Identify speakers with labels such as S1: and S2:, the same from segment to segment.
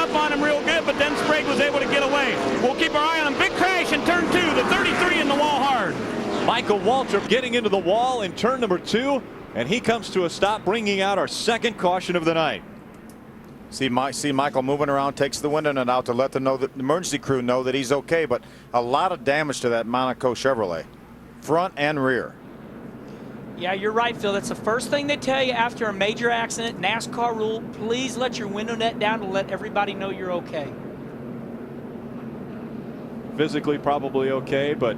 S1: up on him real good, but then Sprague was able to get away. We'll keep our eye on him. Big crash in turn 2. The 33 in the wall hard.
S2: Michael Waltrip getting into the wall in turn number 2, and he comes to a stop, bringing out our second caution of the night.
S3: See Michael moving around, takes the window net out to let the emergency crew know that he's okay, but a lot of damage to that Monaco Chevrolet, front and rear.
S4: Yeah, you're right, Phil. That's the first thing they tell you after a major accident. NASCAR rule, please let your window net down to let everybody know you're okay.
S2: Physically probably okay, but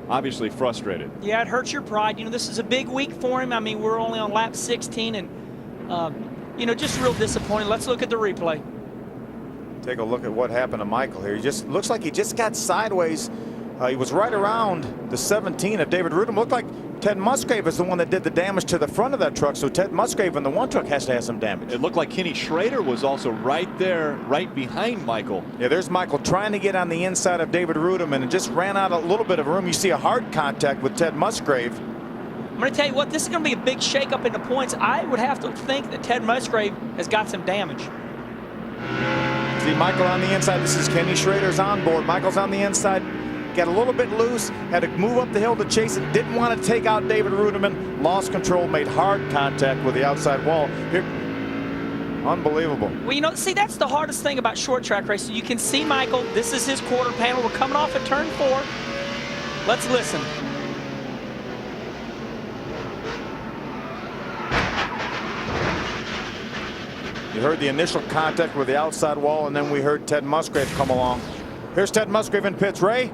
S2: obviously frustrated.
S4: Yeah, it hurts your pride. You know, this is a big week for him. I mean, we're only on lap 16, and, you know, just real disappointing. Let's look at the replay.
S3: Take a look at what happened to Michael here. He just looks like he just got sideways. He was right around the 17 of David Rudum. Looked like Ted Musgrave is the one that did the damage to the front of that truck, so Ted Musgrave in the one truck has to have some damage.
S2: It looked like Kenny Schrader was also right there, right behind Michael.
S3: Yeah, there's Michael trying to get on the inside of David Rudum, and it just ran out a little bit of room. You see a hard contact with Ted Musgrave.
S4: I'm going to tell you what, this is going to be a big shakeup in the points. I would have to think that Ted Musgrave has got some damage.
S3: See Michael on the inside. This is Kenny Schrader's on board. Michael's on the inside. Got a little bit loose, had to move up the hill to chase it, didn't want to take out David Ruderman, lost control, made hard contact with the outside wall. Here, unbelievable.
S4: Well, you know, see, that's the hardest thing about short track racing. You can see Michael, this is his quarter panel. We're coming off at turn 4. Let's listen.
S3: You heard the initial contact with the outside wall, and then we heard Ted Musgrave come along. Here's Ted Musgrave in pits. Ray?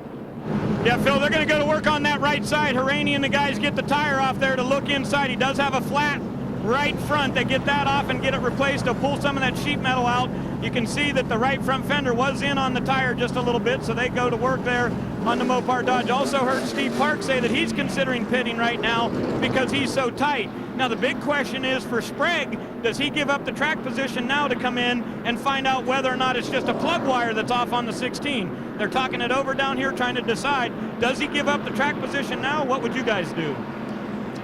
S1: Yeah, Phil, they're going to go to work on that right side. Harani and the guys get the tire off there to look inside. He does have a flat right front. They get that off and get it replaced. They'll pull some of that sheet metal out. You can see that the right front fender was in on the tire just a little bit, so they go to work there on the Mopar Dodge. Also heard Steve Park say that he's considering pitting right now because he's so tight. Now the big question is for Sprague, does he give up the track position now to come in and find out whether or not it's just a plug wire that's off on the 16? They're talking it over down here trying to decide, does he give up the track position now? What would you guys do?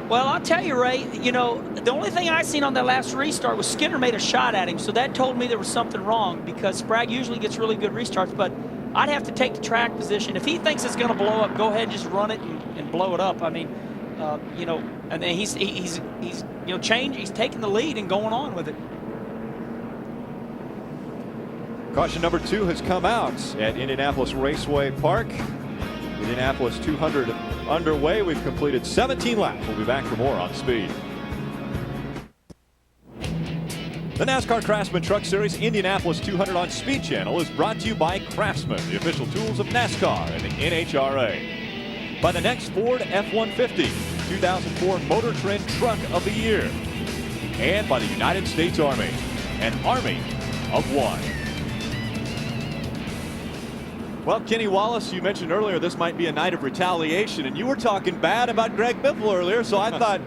S4: Well, I'll tell you, Ray, you know, the only thing I seen on that last restart was Skinner made a shot at him, so that told me there was something wrong because Sprague usually gets really good restarts, but I'd have to take the track position. If he thinks it's going to blow up, go ahead and just run it and blow it up. I mean, you know, and then he's you know, he's taking the lead and going on with it.
S2: Caution number 2 has come out at Indianapolis Raceway Park. Indianapolis 200 underway. We've completed 17 laps. We'll be back for more on Speed. The NASCAR Craftsman Truck Series Indianapolis 200 on Speed Channel is brought to you by Craftsman, the official tools of NASCAR and the NHRA. By the next Ford F-150, 2004 Motor Trend Truck of the Year. And by the United States Army, an army of one. Well, Kenny Wallace, you mentioned earlier this might be a night of retaliation, and you were talking bad about Greg Biffle earlier, so I thought,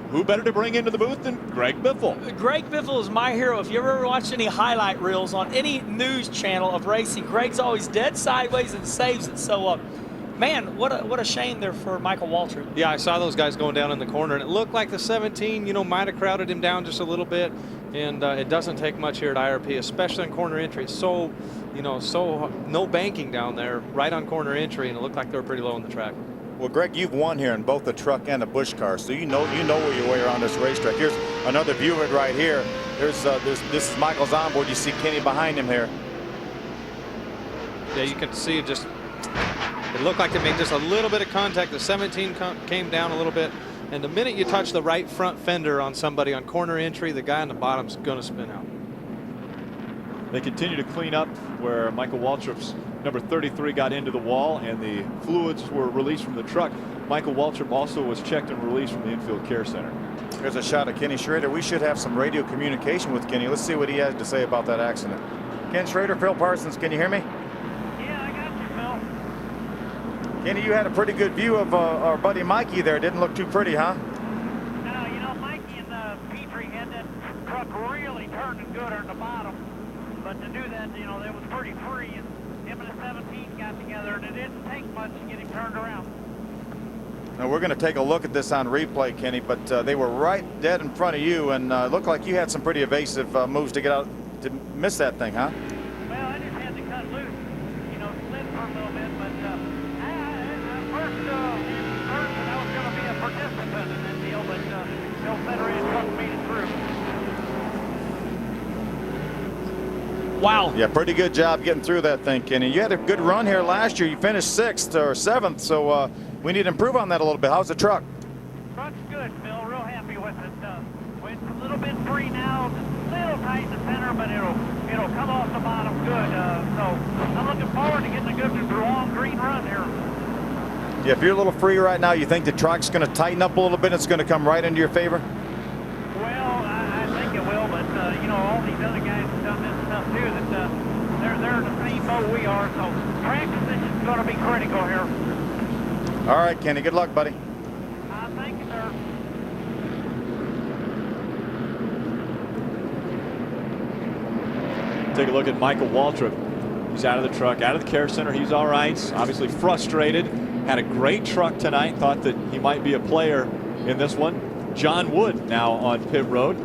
S2: who better to bring into the booth than Greg Biffle?
S4: Greg Biffle is my hero. If you ever watched any highlight reels on any news channel of racing, Greg's always dead sideways and saves it. So, man, what a shame there for Michael Waltrip.
S5: Yeah, I saw those guys going down in the corner, and it looked like the 17, you know, might have crowded him down just a little bit. And it doesn't take much here at IRP, especially on corner entry. So, you know, no banking down there, right on corner entry, and it looked like they were pretty low on the track.
S3: Well, Greg, you've won here in both the truck and the Busch car, so you know where your way around this racetrack. Here's another view of it right here. This is Michael's onboard. You see Kenny behind him here.
S5: Yeah, you can see just it looked like they made just a little bit of contact. The 17 came down a little bit. And the minute you touch the right front fender on somebody on corner entry, the guy on the bottom's going to spin out.
S2: They continue to clean up where Michael Waltrip's number 33 got into the wall and the fluids were released from the truck. Michael Waltrip also was checked and released from the infield care center.
S3: Here's a shot of Kenny Schrader. We should have some radio communication with Kenny. Let's see what he has to say about that accident. Ken Schrader, Phil Parsons, can you hear me?
S1: Yeah, I got you, Phil.
S3: Kenny, you had a pretty good view of our buddy Mikey there. Didn't look too pretty, huh?
S1: No, you know, Mikey and Petrie had that truck really turning good at the bottom. But to do that, you know, that was pretty free. And him and the 17 got together, and it didn't take much to get him turned around.
S3: Now we're going to take a look at this on replay, Kenny, but they were right dead in front of you, and it looked like you had some pretty evasive moves to get out to miss that thing, huh?
S1: Well,
S4: Wow.
S3: Yeah, pretty good job getting through that thing, Kenny. You had a good run here last year. You finished 6th or 7th, so we need to improve on that a little bit. How's the truck?
S6: Truck's good, Bill. Real happy with it. It's a little bit free now. It's a little tight in the center, but it'll come off the bottom good. So I'm looking forward to getting a good long green run here.
S3: Yeah, if you're a little free right now, you think the truck's going to tighten up a little bit? It's going to come right into your favor?
S6: Well, I think it will, but you know, all these other guys have done this stuff too. That they're in the same boat we are. So track position's going to be critical here.
S3: All right, Kenny. Good luck, buddy.
S6: Thank you, sir.
S2: Take a look at Michael Waltrip. He's out of the truck, out of the care center. He's all right. Obviously frustrated. Had a great truck tonight. Thought that he might be a player in this one. John Wood now on pit road,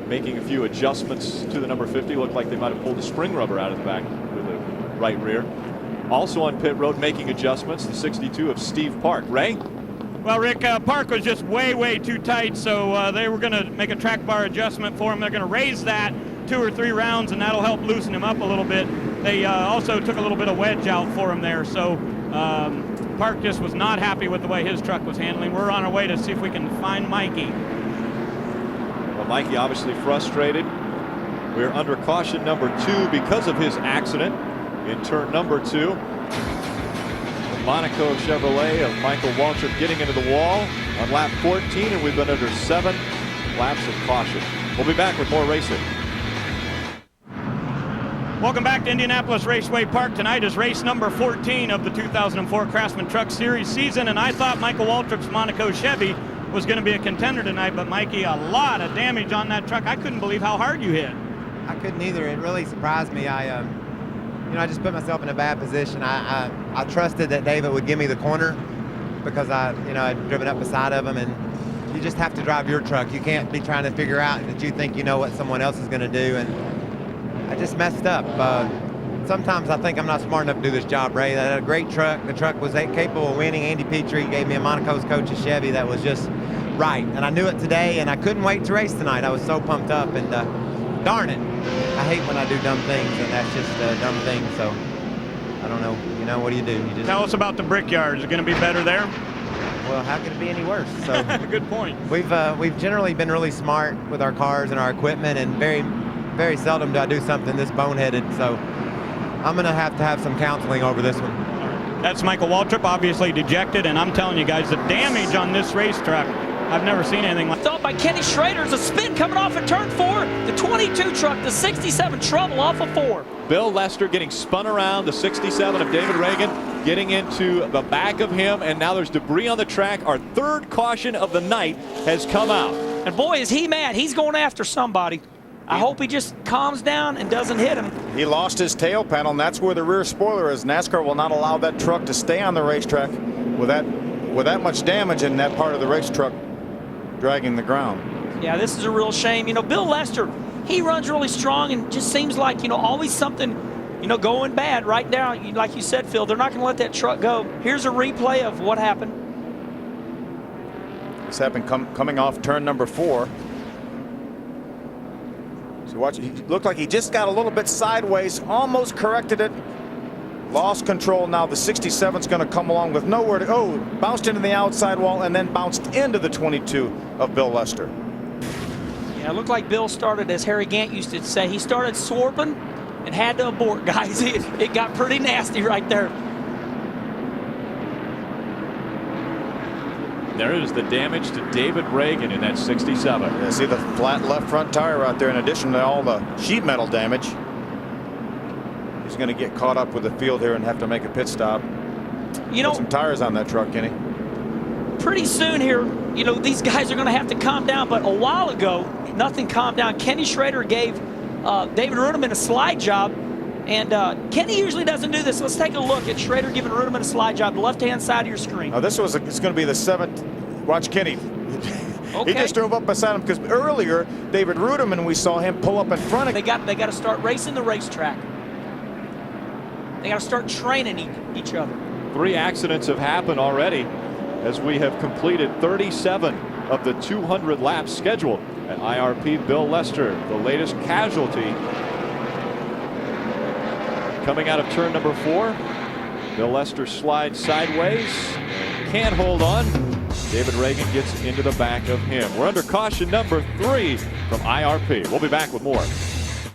S2: making a few adjustments to the number 50. Looked like they might have pulled the spring rubber out of the back with the right rear. Also on pit road making adjustments, the 62 of Steve Park. Ray?
S1: Well, Rick, Park was just way too tight, so they were going to make a track bar adjustment for him. They're going to raise that 2 or 3 rounds, and that'll help loosen him up a little bit. They also took a little bit of wedge out for him there, so Park just was not happy with the way his truck was handling. We're on our way to see if we can find Mikey.
S2: Well, Mikey obviously frustrated. We're under caution number 2 because of his accident in turn number 2. The Monaco Chevrolet of Michael Waltrip getting into the wall on lap 14, and we've been under 7 laps of caution. We'll be back with more racing.
S1: Welcome back to Indianapolis Raceway Park. Tonight is race number 14 of the 2004 Craftsman Truck Series season, and I thought Michael Waltrip's Monaco Chevy was going to be a contender tonight, but Mikey, a lot of damage on that truck. I couldn't believe how hard you hit.
S7: I couldn't either. It really surprised me. I I just put myself in a bad position. I trusted that David would give me the corner because I'd driven up beside of him, and you just have to drive your truck. You can't be trying to figure out that you think you know what someone else is going to do, and I just messed up. Sometimes I think I'm not smart enough to do this job, Ray. I had a great truck. The truck was capable of winning. Andy Petrie gave me a Monaco's coach's Chevy that was just right, and I knew it today, and I couldn't wait to race tonight. I was so pumped up, and darn it, I hate when I do dumb things, and that's just a dumb thing. So I don't know. What do? You just
S1: tell us about the Brickyard. Is it going to be better there?
S7: Well, how could it be any worse? So
S1: good point.
S7: We've generally been really smart with our cars and our equipment, and very seldom do I do something this boneheaded. So I'm going to have some counseling over this one.
S1: That's Michael Waltrip, obviously dejected, and I'm telling you guys, the damage on this racetrack, I've never seen anything like that.
S4: Thought by Kenny Schrader's a spin coming off at turn 4. The 22 truck, the 67 trouble off of 4.
S2: Bill Lester getting spun around, the 67 of David Reagan getting into the back of him, and now there's debris on the track. Our 3rd caution of the night has come out.
S4: And boy, is he mad. He's going after somebody. I hope he just calms down and doesn't hit him.
S3: He lost his tail panel, and that's where the rear spoiler is. NASCAR will not allow that truck to stay on the racetrack with that much damage in that part of the race truck dragging the ground.
S4: Yeah, this is a real shame. Bill Lester, he runs really strong and just seems like, always something, going bad right now. Like you said, Phil, they're not going to let that truck go. Here's a replay of what happened.
S3: This happened coming off turn number 4. So watch, he looked like he just got a little bit sideways, almost corrected it, lost control. Now the 67's going to come along with nowhere to go. Bounced into the outside wall and then bounced into the 22 of Bill Lester.
S4: Yeah, it looked like Bill started, as Harry Gant used to say, he started swarping and had to abort, guys. It got pretty nasty right there.
S2: There is the damage to David Reagan in that 67.
S3: Yeah, see the flat left front tire out there in addition to all the sheet metal damage. He's going to get caught up with the field here and have to make a pit stop. Put some tires on that truck, Kenny.
S4: Pretty soon here, these guys are going to have to calm down, but a while ago, nothing calmed down. Kenny Schrader gave David Runeman a slide job, and Kenny usually doesn't do this. Let's take a look at Schrader giving Runeman a slide job, the left-hand side of your screen.
S3: Now it's going to be the 7th. Watch Kenny.
S4: Okay.
S3: He just drove up beside him because earlier David Ruderman, we saw him pull up in front of.
S4: They got to start racing the racetrack. They got to start training each other.
S2: 3 accidents have happened already as we have completed 37 of the 200 laps scheduled at IRP. Bill Lester, the latest casualty coming out of turn number 4. Bill Lester slides sideways. Can't hold on. David Reagan gets into the back of him. We're under caution number 3 from IRP. We'll be back with more.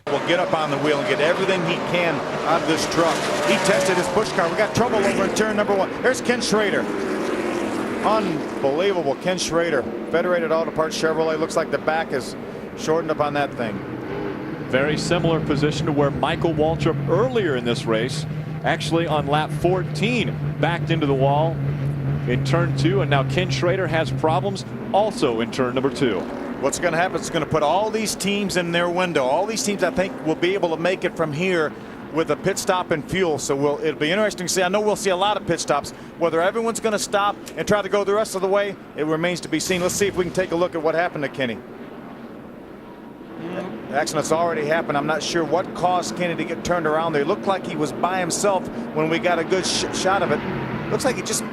S3: Will get up on the wheel and get everything he can out of this truck. He tested his push car. We got trouble over in turn number 1. There's Ken Schrader. Unbelievable. Ken Schrader, Federated Auto Parts Chevrolet. Looks like the back is shortened up on that thing.
S2: Very similar position to where Michael Waltrip earlier in this race, actually on lap 14, backed into the wall in turn 2, and now Ken Schrader has problems also in turn number 2.
S3: What's going to happen? It's going to put all these teams in their window. All these teams, I think, will be able to make it from here with a pit stop and fuel. So it'll be interesting to see. I know we'll see a lot of pit stops. Whether everyone's going to stop and try to go the rest of the way, it remains to be seen. Let's see if we can take a look at what happened to Kenny. The accident's already happened. I'm not sure what caused Kenny to get turned around there. It looked like he was by himself when we got a good shot of it. Looks like he just...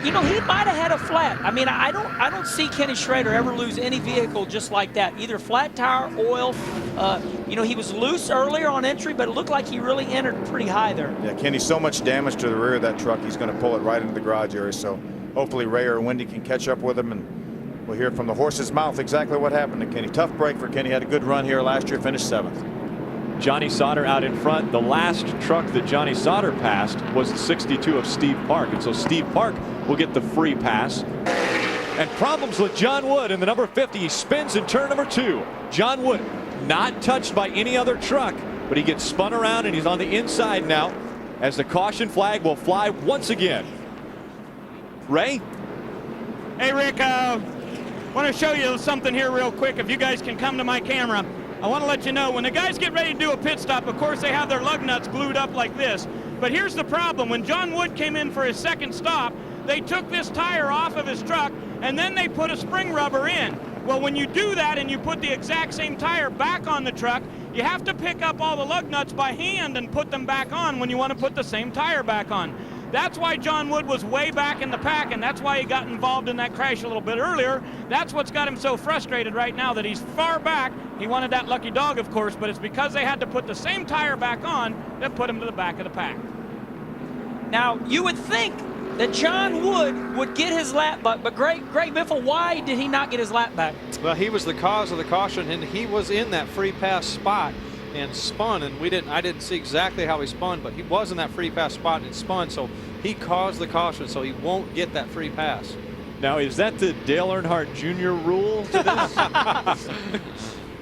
S4: You know, he might have had a flat. I mean, I don't see Kenny Schrader ever lose any vehicle just like that. Either flat tire, oil. You know, he was loose earlier on entry, but it looked like he really entered pretty high there.
S3: Yeah, Kenny, so much damage to the rear of that truck. He's going to pull it right into the garage area. So hopefully Ray or Wendy can catch up with him, and we'll hear from the horse's mouth exactly what happened to Kenny. Tough break for Kenny. Had a good run here last year, finished 7th.
S2: Johnny Sauter out in front. The last truck that Johnny Sauter passed was the 62 of Steve Park, and so Steve Park will get the free pass. And problems with John Wood in the number 50. He spins in turn number 2. John Wood not touched by any other truck, but he gets spun around and he's on the inside now as the caution flag will fly once again. Ray?
S1: Hey, Rick, want to show you something here real quick. If you guys can come to my camera, I want to let you know when the guys get ready to do a pit stop, of course they have their lug nuts glued up like this. But here's the problem. When John Wood came in for his second stop, they took this tire off of his truck and then they put a spring rubber in. Well, when you do that and you put the exact same tire back on the truck, you have to pick up all the lug nuts by hand and put them back on when you want to put the same tire back on. That's why John Wood was way back in the pack, and that's why he got involved in that crash a little bit earlier. That's what's got him so frustrated right now, that he's far back. He wanted that lucky dog, of course, but it's because they had to put the same tire back on that put him to the back of the pack.
S4: Now, you would think that John Wood would get his lap back, but Greg Biffle, why did he not get his lap back?
S5: Well, he was the cause of the caution, and he was in that free pass spot and spun, and I didn't see exactly how he spun, but he was in that free pass spot and spun, so he caused the caution, so he won't get that free pass.
S2: Now, is that the Dale Earnhardt Jr. rule to this?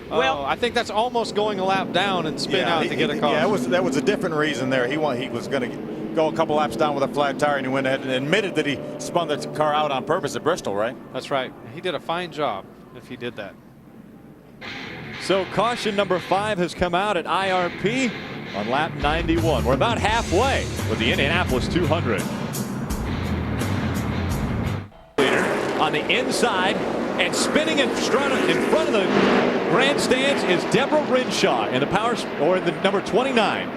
S5: Well, I think that's almost going a lap down and spin out to get a caution.
S3: Yeah, that was a different reason there. He was going to go a couple laps down with a flat tire, and he went ahead and admitted that he spun the car out on purpose at Bristol, right?
S5: That's right. He did a fine job if he did that.
S2: So caution number 5 has come out at IRP on lap 91. We're about halfway with the Indianapolis 200. Leader on the inside and spinning in front of the grandstands is Deborah Renshaw in the in the number 29.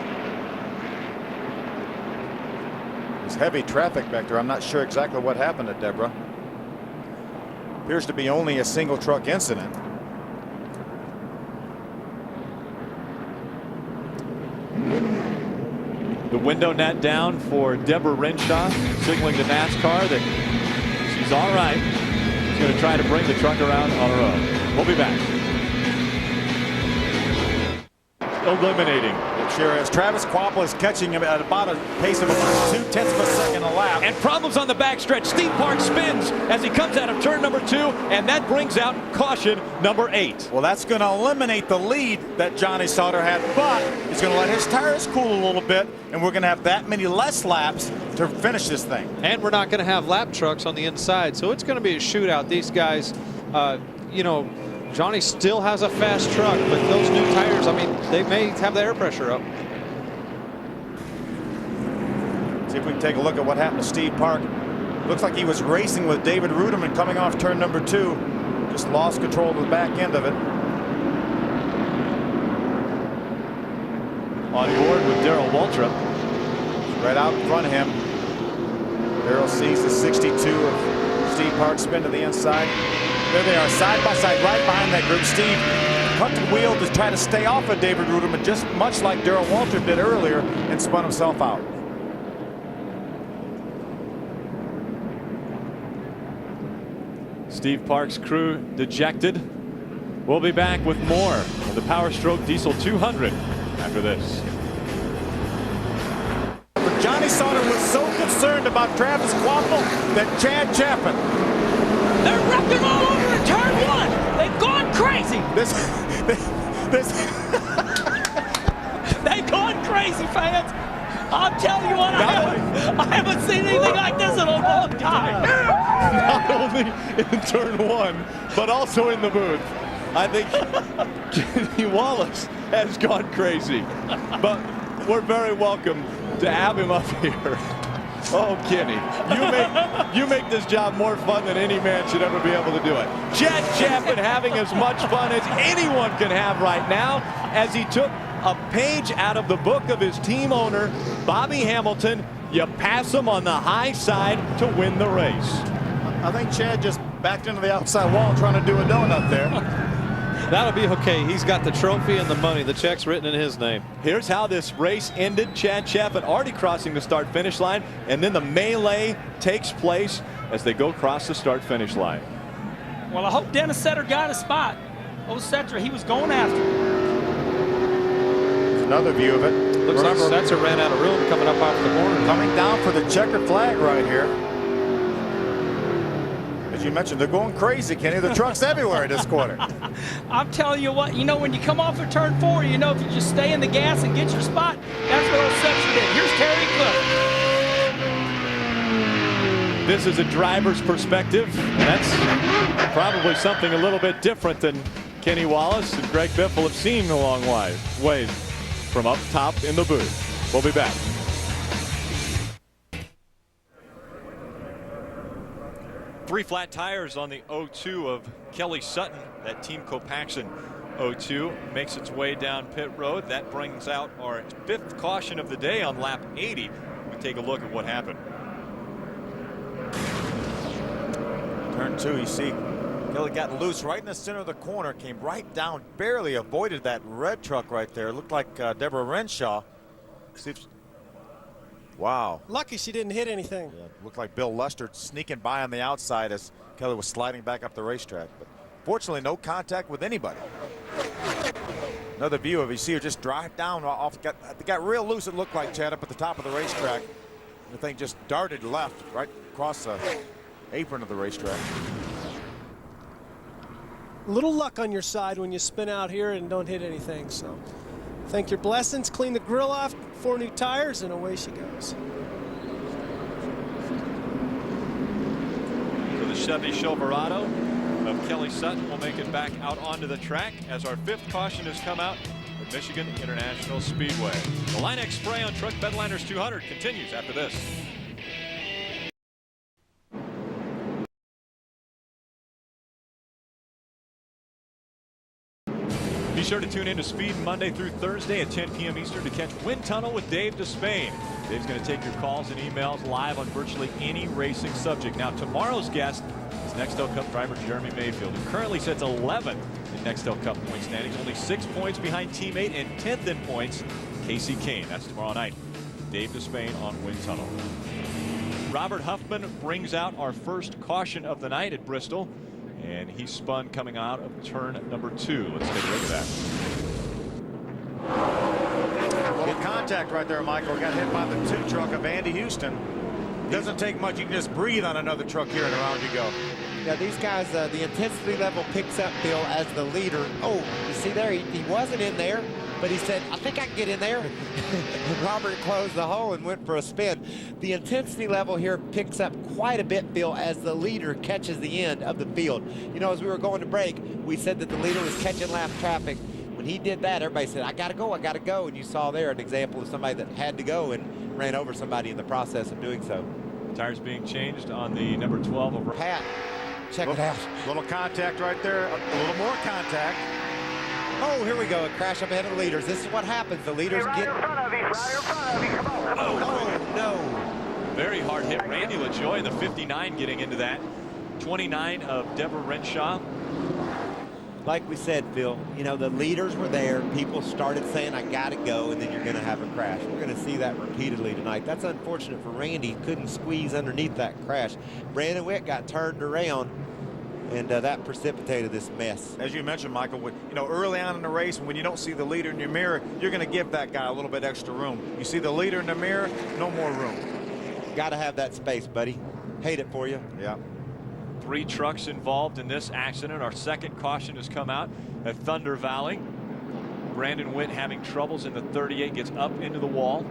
S3: There's heavy traffic back there. I'm not sure exactly what happened to Deborah. Appears to be only a single truck incident.
S2: The window net down for Deborah Renshaw, signaling to NASCAR that she's all right. She's going to try to bring the truck around on her own. We'll be back. Eliminating.
S3: It sure is. Travis Kvapil is catching him at about a pace of about 0.2 of a second a lap.
S2: And problems on the backstretch. Steve Park spins as he comes out of turn number 2, and that brings out caution number 8.
S3: Well, that's going to eliminate the lead that Johnny Sauter had, but he's going to let his tires cool a little bit, and we're going to have that many less laps to finish this thing.
S5: And we're not going to have lap trucks on the inside, so it's going to be a shootout. These guys, you know, Johnny still has a fast truck, but those new tires, I mean, they may have the air pressure up.
S3: See if we can take a look at what happened to Steve Park. Looks like he was racing with David Ruderman coming off turn number 2. Just lost control of the back end of it.
S2: On board with Darrell Waltrip.
S3: Right out in front of him. Darrell sees the 62 of Steve Park spin to the inside. There they are, side by side, right behind that group. Steve cut the wheel to try to stay off of David Ruderman, just much like Darrell Walter did earlier, and spun himself out.
S2: Steve Park's crew dejected. We'll be back with more of the Power Stroke Diesel 200 after this.
S3: Johnny Sauter was so concerned about Travis Quappel that Chad Chapman.
S4: They're wrecking all over in turn one. They've gone crazy. They've gone crazy, fans. I'm telling you what, I haven't seen anything like this in a long time.
S2: Not only in turn one, but also in the booth. I think Kenny Wallace has gone crazy. But we're very welcome to have him up here. Oh, Kenny, you make this job more fun than any man should ever be able to do it. Chad Chapman having as much fun as anyone can have right now as he took a page out of the book of his team owner, Bobby Hamilton. You pass him on the high side to win the race.
S3: I think Chad just backed into the outside wall trying to do a donut there.
S5: That'll be okay. He's got the trophy and the money. The check's written in his name.
S2: Here's how this race ended. Chad Chapman already crossing the start-finish line, and then the melee takes place as they go across the start-finish line.
S4: Well, I hope Dennis Setter got a spot. Old Setter, he was going after it.
S3: Another view of it.
S5: Looks like Setzer ran out of room coming up off the corner.
S3: Coming down for the checkered flag right here. As you mentioned, they're going crazy, Kenny. The truck's everywhere this quarter.
S4: I'm telling you what, you know, when you come off of turn 4, you know, if you just stay in the gas and get your spot, that's what old Setzer did. Here's Terry Cliff.
S2: This is a driver's perspective, and that's probably something a little bit different than Kenny Wallace and Greg Biffle have seen a long way from up top in the booth. We'll be back. Three flat tires on the 0-2 of Kelly Sutton. That Team Copaxson 0-2 makes its way down pit road. That brings out our 5th caution of the day on lap 80. We take a look at what happened.
S3: Turn 2, you see Kelly got loose right in the center of the corner, came right down, barely avoided that red truck right there. It looked like Deborah Renshaw. Wow.
S8: Lucky she didn't hit anything.
S3: Yeah, looked like Bill Luster sneaking by on the outside as Kelly was sliding back up the racetrack. But fortunately, no contact with anybody. Another view of you see her just drive down off. Got real loose, it looked like, Chad, up at the top of the racetrack. The thing just darted left right across the apron of the racetrack.
S8: A little luck on your side when you spin out here and don't hit anything. So thank your blessings, clean the grill off, 4 new tires, and away she goes.
S2: So the Chevy Silverado of Kelly Sutton will make it back out onto the track as our 5th caution has come out at Michigan International Speedway. The Line-X spray on Truck Bedliners 200 continues after this. Be sure to tune in to Speed Monday through Thursday at 10 p.m. Eastern to catch Wind Tunnel with Dave Despain. Dave's going to take your calls and emails live on virtually any racing subject. Now, tomorrow's guest is Nextel Cup driver Jeremy Mayfield, who currently sits 11th in Nextel Cup point standings, only 6 points behind teammate, and 10th in points, Casey Kane. That's tomorrow night. Dave Despain on Wind Tunnel. Robert Huffman brings out our first caution of the night at Bristol. And he spun coming out of turn number 2. Let's take a look at that.
S3: A little contact right there, Michael. Got hit by the 2 truck of Andy Houston. Doesn't take much. You can just breathe on another truck here and around you go.
S7: Yeah, these guys, the intensity level picks up, Bill, as the leader. Oh, you see there, he wasn't in there, but he said, I think I can get in there. And Robert closed the hole and went for a spin. The intensity level here picks up quite a bit, Bill, as the leader catches the end of the field. You know, as we were going to break, we said that the leader was catching lap traffic. When he did that, everybody said, I got to go. And you saw there an example of somebody that had to go and ran over somebody in the process of doing so.
S2: Tires being changed on the number 12 over
S7: Pat. Check it out.
S3: Little contact right there. A little more contact.
S7: Oh, here we go. A crash up ahead of the leaders. This is what happens. The leaders get... Oh, no.
S2: Very hard hit. Randy LaJoy in the 59 getting into that. 29 of Deborah Renshaw.
S7: like we said, Phil, you know, the leaders were there. People started saying, I got to go, and then you're going to have a crash. We're going to see that repeatedly tonight. That's unfortunate for Randy. Couldn't squeeze underneath that crash. Brandon Witt got turned around, and that precipitated this mess.
S3: As you mentioned, Michael, you know, early on in the race, when you don't see the leader in your mirror, you're going to give that guy a little bit extra room. You see the leader in the mirror, no more room.
S7: Got to have that space, buddy. Hate it for you.
S3: Yeah.
S2: 3 trucks involved in this accident. Our second caution has come out at Thunder Valley. Brandon Witt having troubles in the 38, gets up into the wall.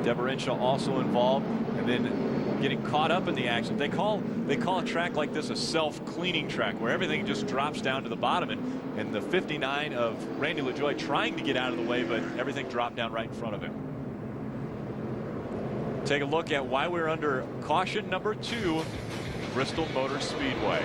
S2: Deborah Renshaw also involved, and then getting caught up in the accident. They call a track like this a self-cleaning track, where everything just drops down to the bottom, and the 59 of Randy LaJoie trying to get out of the way, but everything dropped down right in front of him. Take a look at why we're under caution number 2, Bristol Motor Speedway.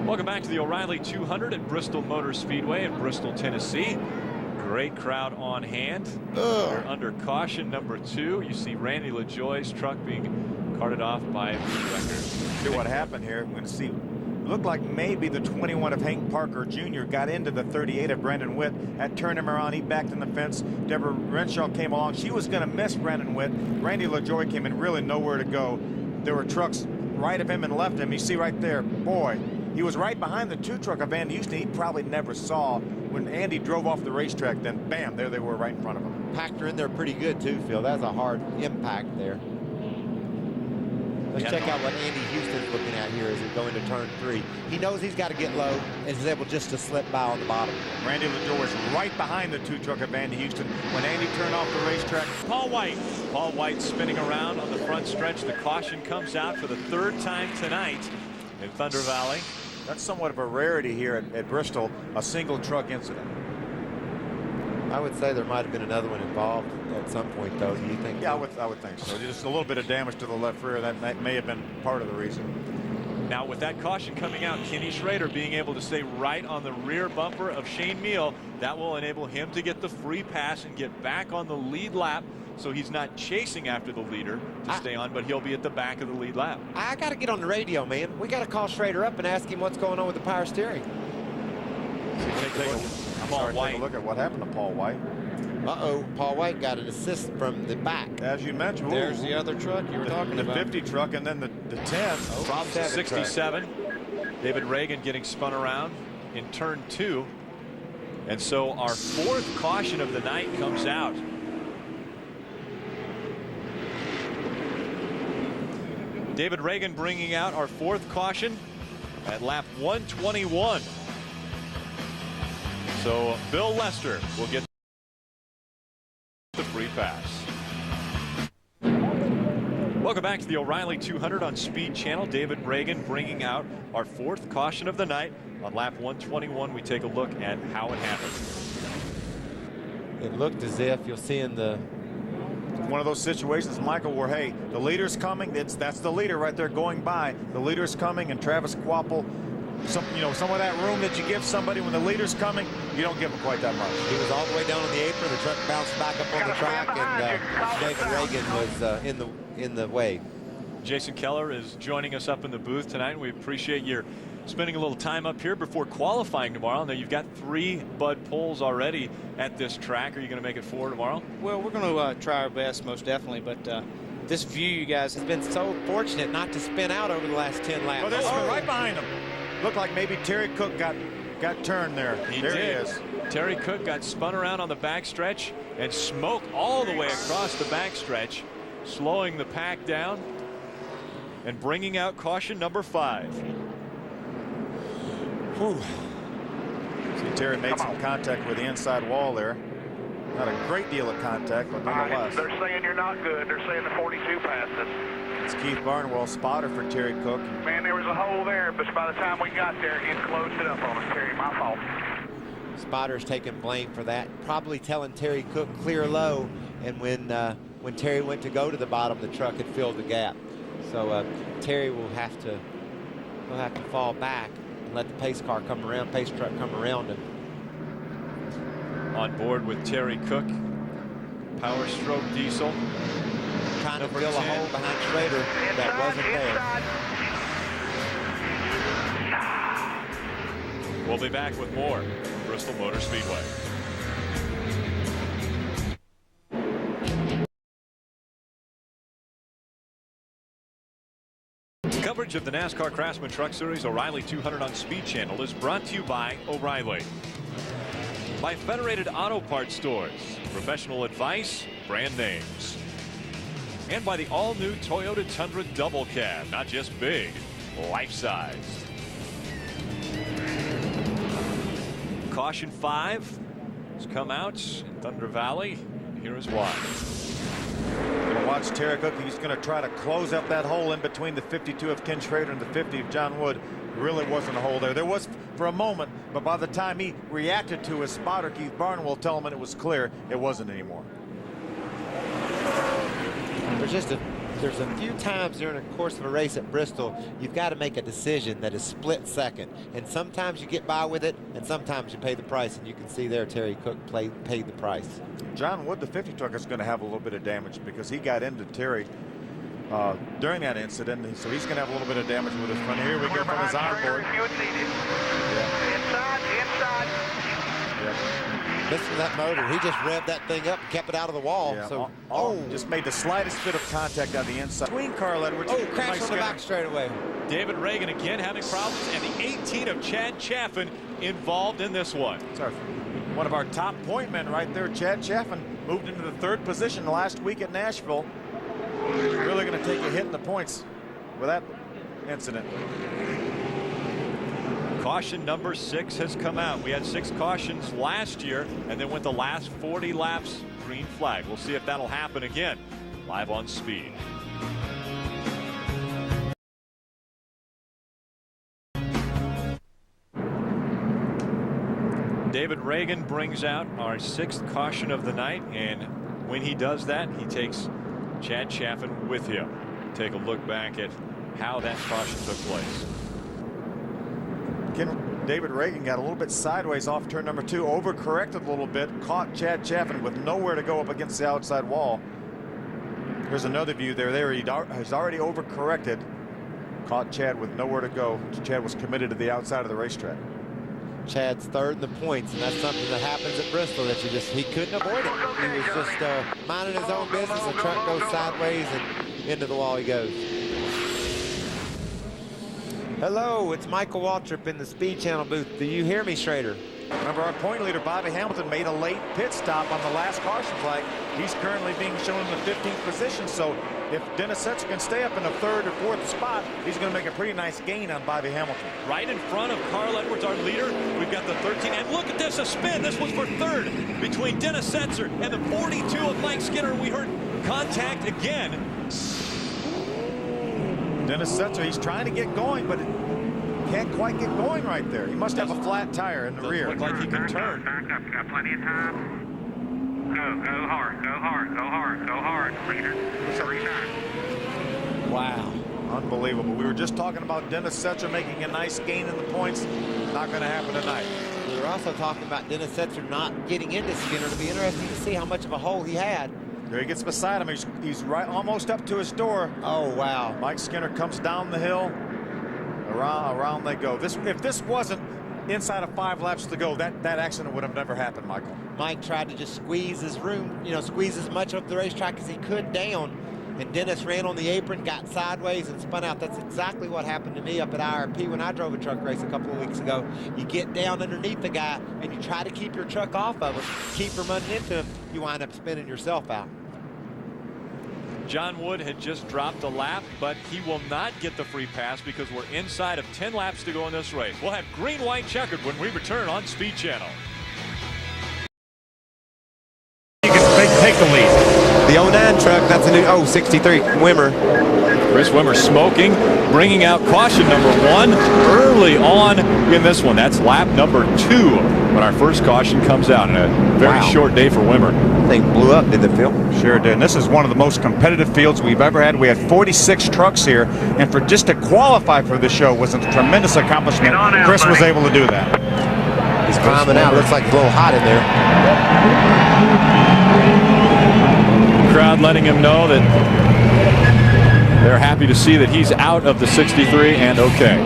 S2: Welcome back to the O'Reilly 200 at Bristol Motor Speedway in Bristol, Tennessee. Great crowd on hand. We're under caution number 2. You see Randy LaJoie's truck being carted off by the wrecker.
S3: See what happened here. We're going to see. Looked like maybe the 21 of Hank Parker Jr. got into the 38 of Brandon Witt. That turned him around. He backed in the fence. Deborah Renshaw came along. She was going to miss Brandon Witt. Randy LaJoie came in really nowhere to go. There were trucks right of him and left him. You see right there, boy, he was right behind the 2 truck of Andy Houston. He probably never saw when Andy drove off the racetrack. Then bam, there they were right in front of him.
S7: Packed her in there pretty good too, Phil. That's a hard impact there. Let's check out what Andy Houston's looking at here as we go into turn 3. He knows he's got to get low and is able just to slip by on the bottom.
S3: Randy LaJoie is right behind the 2 truck of Andy Houston when Andy turned off the racetrack.
S2: Paul White spinning around on the front stretch. The caution comes out for the 3rd time tonight in Thunder Valley.
S3: That's somewhat of a rarity here at Bristol, a single truck incident.
S7: I would say there might have been another one involved at some point, though. Do you think?
S3: Yeah, I would think so. Just a little bit of damage to the left rear. That may have been part of the reason.
S2: Now, with that caution coming out, Kenny Schrader being able to stay right on the rear bumper of Shane Meal, that will enable him to get the free pass and get back on the lead lap. So he's not chasing after the leader to stay on, but he'll be at the back of the lead lap.
S7: I got to get on the radio, man. We got to call Schrader up and ask him what's going on with the power steering.
S3: Take a look at what happened to Paul White.
S7: Uh-oh, Paul White got an assist from the back.
S3: As you mentioned,
S5: There's the other truck you were talking about.
S3: The 50 truck and then the 10.
S2: From 67, David Reagan getting spun around in turn 2. And so our 4th caution of the night comes out. David Reagan bringing out our 4th caution at lap 121. So Bill Lester will get the free pass. Welcome back to the O'Reilly 200 on Speed Channel. David Reagan bringing out our 4th caution of the night. On lap 121, we take a look at how it happened.
S7: It looked as if you'll see in the
S3: one of those situations, Michael, where, hey, the leader's coming. That's the leader right there going by. The leader's coming, and Travis Quapple, some of that room that you give somebody when the leader's coming, you don't give them quite that much.
S7: He was all the way down on the apron. The truck bounced back up on the track, and David Reagan was in the way.
S2: Jason Keller is joining us up in the booth tonight, and we appreciate your spending a little time up here before qualifying tomorrow. Now you've got 3 Bud poles already at this track. Are you going to make it 4 tomorrow?
S5: Well, we're going to try our best, most definitely, but this view, you guys,
S7: has been so fortunate not to spin out over the last 10 laps.
S3: Oh, there's one right behind him. Looked like maybe Terry Cook got turned there. There he is.
S2: Terry Cook got spun around on the backstretch and smoked all the way across the backstretch, slowing the pack down and bringing out caution number 5.
S3: Whew. See, Terry made some contact with the inside wall there. Not a great deal of contact, but nonetheless.
S6: They're saying you're not good. They're saying the 42 passed us.
S3: It's Keith Barnwell, spotter for Terry Cook.
S6: Man, there was a hole there, but by the time we got there, he closed it up on us, Terry. My fault.
S7: Spotter's taking blame for that, probably telling Terry Cook clear low, and when Terry went to go to the bottom, the truck had filled the gap. So Terry will have to fall back and let the pace truck come around, and
S2: on board with Terry Cook. Power Stroke Diesel.
S7: Trying to
S2: Number
S7: fill a
S2: 10.
S7: hole behind Schrader that wasn't there.
S2: We'll be back with more Bristol Motor Speedway. Coverage of the NASCAR Craftsman Truck Series O'Reilly 200 on Speed Channel is brought to you by O'Reilly. By Federated Auto Parts Stores, professional advice, brand names. And by the all-new Toyota Tundra Double Cab, not just big, life-sized. Caution 5 has come out in Thunder Valley. Here is why.
S3: Going to watch Terry Cook. He's going to try to close up that hole in between the 52 of Ken Schrader and the 50 of John Wood. Really wasn't a hole there. There was for a moment, but by the time he reacted to his spotter, Keith Barnwell, tell him it was clear, it wasn't anymore.
S7: There's a few times during the course of a race at Bristol, you've got to make a decision that is split second. And sometimes you get by with it, and sometimes you pay the price. And you can see there Terry Cook paid the price.
S3: John Wood, the 50 truck, is going to have a little bit of damage because he got into Terry during that incident. So he's going to have a little bit of damage with his front. Here we go from his onboard.
S6: Inside.
S7: Listen to that motor. He just revved that thing up and kept it out of the wall.
S3: Yeah.
S7: So,
S3: just made the slightest bit of contact on the inside. Between Carl Edwards.
S7: Oh, crash on the back straightaway.
S2: David Reagan again having problems, and the 18 of Chad Chaffin involved in this one.
S3: One of our top point men right there, Chad Chaffin, moved into the 3rd position last week at Nashville. Really going to take a hit in the points with that incident.
S2: Caution number 6 has come out. We had 6 cautions last year, and then went the last 40 laps, green flag. We'll see if that'll happen again. Live on Speed. David Reagan brings out our 6th caution of the night, and when he does that, he takes Chad Chaffin with him. Take a look back at how that caution took place.
S3: David Reagan got a little bit sideways off turn number 2, overcorrected a little bit, caught Chad Chaffin with nowhere to go up against the outside wall. Here's another view there. He's already overcorrected, caught Chad with nowhere to go. Chad was committed to the outside of the racetrack.
S7: Chad's 3rd in the points, and that's something that happens at Bristol that he couldn't avoid it. He was just minding his own business. The truck goes sideways and into the wall he goes. Hello, it's Michael Waltrip in the Speed Channel booth. Do you hear me, Schrader?
S3: Remember, our point leader, Bobby Hamilton, made a late pit stop on the last caution flag. He's currently being shown in the 15th position, so if Dennis Setzer can stay up in the 3rd or 4th spot, he's going to make a pretty nice gain on Bobby Hamilton.
S2: Right in front of Carl Edwards, our leader, we've got the 13, and look at this, a spin. This was for 3rd between Dennis Setzer and the 42 of Mike Skinner. We heard contact again.
S3: Dennis Setzer, he's trying to get going, but can't quite get going right there. He must have a flat tire in the rear.
S2: Look like he can turn.
S6: Back up, got plenty of time. Go hard, leader. 39.
S3: Wow, unbelievable. We were just talking about Dennis Setzer making a nice gain in the points. Not going to happen tonight.
S7: We were also talking about Dennis Setzer not getting into Skinner. It'll be interesting to see how much of a hole he had.
S3: There he gets beside him. He's right almost up to his door.
S7: Oh, wow.
S3: Mike Skinner comes down the hill. Around they go. If this wasn't inside of 5 laps to go, that accident would have never happened, Michael.
S7: Mike tried to just squeeze his room, squeeze as much of the racetrack as he could down. And Dennis ran on the apron, got sideways, and spun out. That's exactly what happened to me up at IRP when I drove a truck race a couple of weeks ago. You get down underneath the guy, and you try to keep your truck off of him, keep from running into him, you wind up spinning yourself out.
S2: John Wood had just dropped a lap, but he will not get the free pass because we're inside of 10 laps to go in this race. We'll have green, white, checkered when we return on Speed Channel.
S3: You can take the lead.
S7: The 09 truck, that's a new 63 Wimmer.
S2: Chris Wimmer smoking, bringing out caution number 1 early on in this one. That's lap number 2 when our first caution comes out. In a very short day for Wimmer.
S7: Thing blew up, did the field?
S3: Sure did. And this is one of the most competitive fields we've ever had. We had 46 trucks here, and for just to qualify for the show was a tremendous accomplishment. Chris was able to do that.
S7: He's climbing out. Looks like it's a little hot in there.
S2: Crowd letting him know that they're happy to see that he's out of the 63 and okay.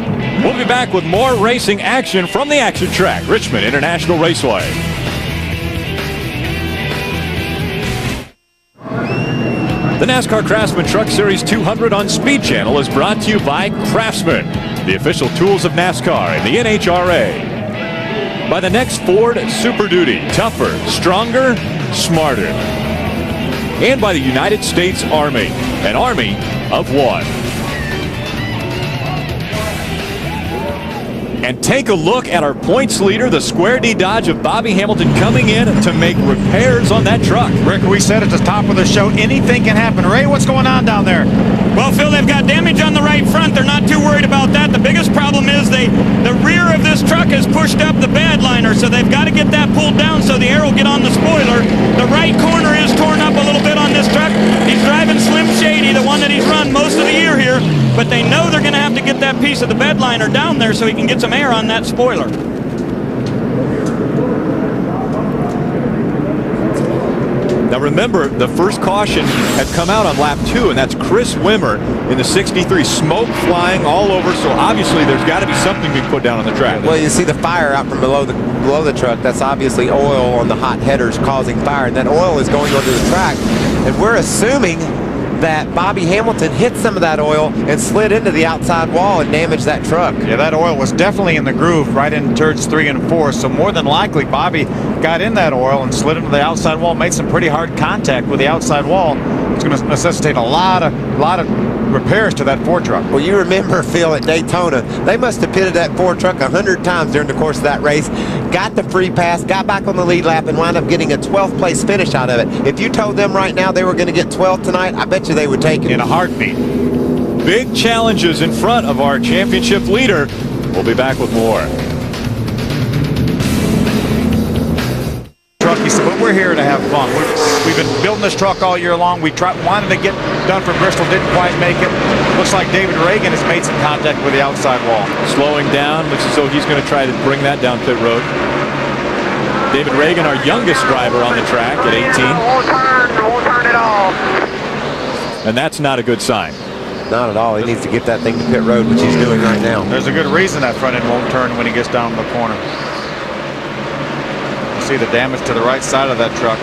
S2: We'll be back with more racing action from the action track, Richmond International Raceway. The NASCAR Craftsman Truck Series 200 on Speed Channel is brought to you by Craftsman, the official tools of NASCAR and the NHRA. By the next Ford Super Duty, tougher, stronger, smarter. And by the United States Army, an army of one. And take a look at our points leader, the Square D Dodge of Bobby Hamilton, coming in to make repairs on that truck.
S3: Rick, we said at the top of the show, anything can happen. Ray, what's going on down there?
S1: Well, Phil, they've got damage on the right front. They're not too worried about that. The biggest problem is the rear of this truck has pushed up the bed liner, so they've got to get that pulled down so the air will get on the spoiler. The right corner is torn up a little bit on this truck. He's driving Slim Shady, the one that he's run most of the year here, but they know they're going to have to get that piece of the bed liner down there so he can get some air on that spoiler.
S2: Now remember, the first caution had come out on lap 2, and that's Chris Wimmer in the 63. Smoke flying all over, so obviously there's got to be something being put down on the track.
S7: Well, you see the fire out from below the truck. That's obviously oil on the hot headers causing fire, and that oil is going onto the track. And we're assuming that Bobby Hamilton hit some of that oil and slid into the outside wall and damaged that truck.
S3: Yeah, that oil was definitely in the groove right in turns 3 and 4. So more than likely, Bobby got in that oil and slid into the outside wall, made some pretty hard contact with the outside wall. It's going to necessitate a lot of repairs to that Ford truck.
S7: Well, you remember, Phil, at Daytona, they must have pitted that Ford truck 100 times during the course of that race, got the free pass, got back on the lead lap, and wound up getting a 12th place finish out of it. If you told them right now they were going to get 12th tonight, I bet you they would take it.
S3: In a heartbeat.
S2: Big challenges in front of our championship leader. We'll be back with more.
S3: He said, but we're here to have fun. We've been building this truck all year long. We wanted to get done for Bristol, didn't quite make it. Looks like David Reagan has made some contact with the outside wall.
S2: Slowing down, looks as though he's going to try to bring that down pit road. David Reagan, our youngest driver on the track at 18.
S6: Won't turn at all.
S2: And that's not a good sign.
S7: Not at all. He needs to get that thing to pit road, which he's doing right now.
S3: There's a good reason that front end won't turn when he gets down the corner. See the damage to the right side of that truck.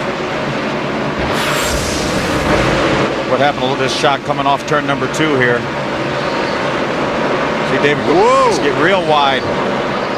S3: What happened to this shot coming off turn number 2 here? See David just get real wide.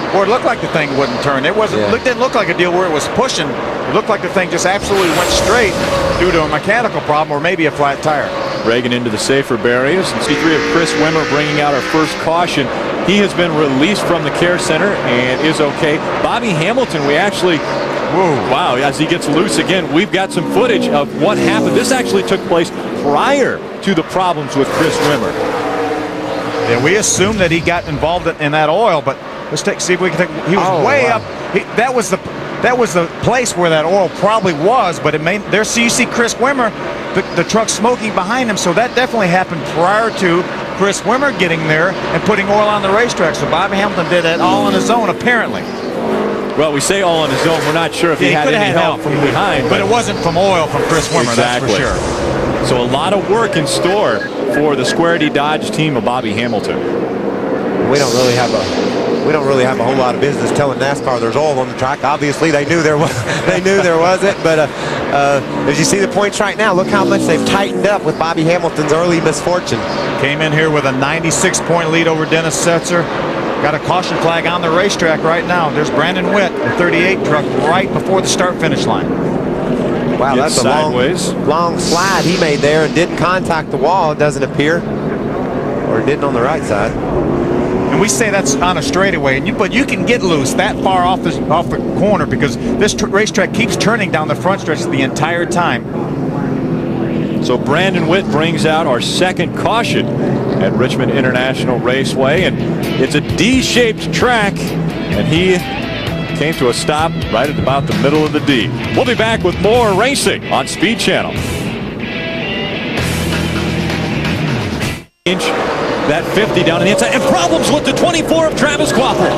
S3: Boy, it looked like the thing wouldn't turn. It wasn't.
S7: Yeah.
S3: It didn't look like a deal where it was pushing. It looked like the thing just absolutely went straight due to a mechanical problem or maybe a flat tire.
S2: Reagan into the safer barriers. And C3 of Chris Wimmer bringing out our first caution. He has been released from the care center and is okay. Bobby Hamilton, we actually, wow, as he gets loose again, we've got some footage of what happened. This actually took place prior to the problems with Chris Wimmer.
S3: Yeah, we assume that he got involved in that oil, but let's see if we can think. He was way up. That was the place where that oil probably was, but it may. There, so you see Chris Wimmer, the truck smoking behind him. So that definitely happened prior to Chris Wimmer getting there and putting oil on the racetrack. So Bobby Hamilton did that all on his own, apparently.
S2: Well, we say all on his own. We're not sure if he had any help from behind.
S3: But it wasn't from oil from Chris Wimmer,
S2: exactly.
S3: That's for sure.
S2: So a lot of work in store for the Square D Dodge team of Bobby Hamilton.
S7: We don't really have a whole lot of business telling NASCAR there's oil on the track. Obviously, they knew there was. They knew there wasn't. But as you see the points right now, look how much they've tightened up with Bobby Hamilton's early misfortune.
S3: Came in here with a 96-point lead over Dennis Setzer. Got a caution flag on the racetrack right now. There's Brandon Witt, the 38 truck, right before the start-finish line.
S7: Wow, that's
S2: sideways.
S7: a long slide he made there and didn't contact the wall, it doesn't appear. Or it didn't on the right side.
S3: And we say that's on a straightaway, but you can get loose that far off the corner because this racetrack keeps turning down the front stretch the entire time.
S2: So Brandon Witt brings out our second caution at Richmond International Raceway, and it's a D-shaped track, and he came to a stop right at about the middle of the D. We'll be back with more racing on Speed Channel. That 50 down on the inside, and problems with the 24 of Travis Quapple.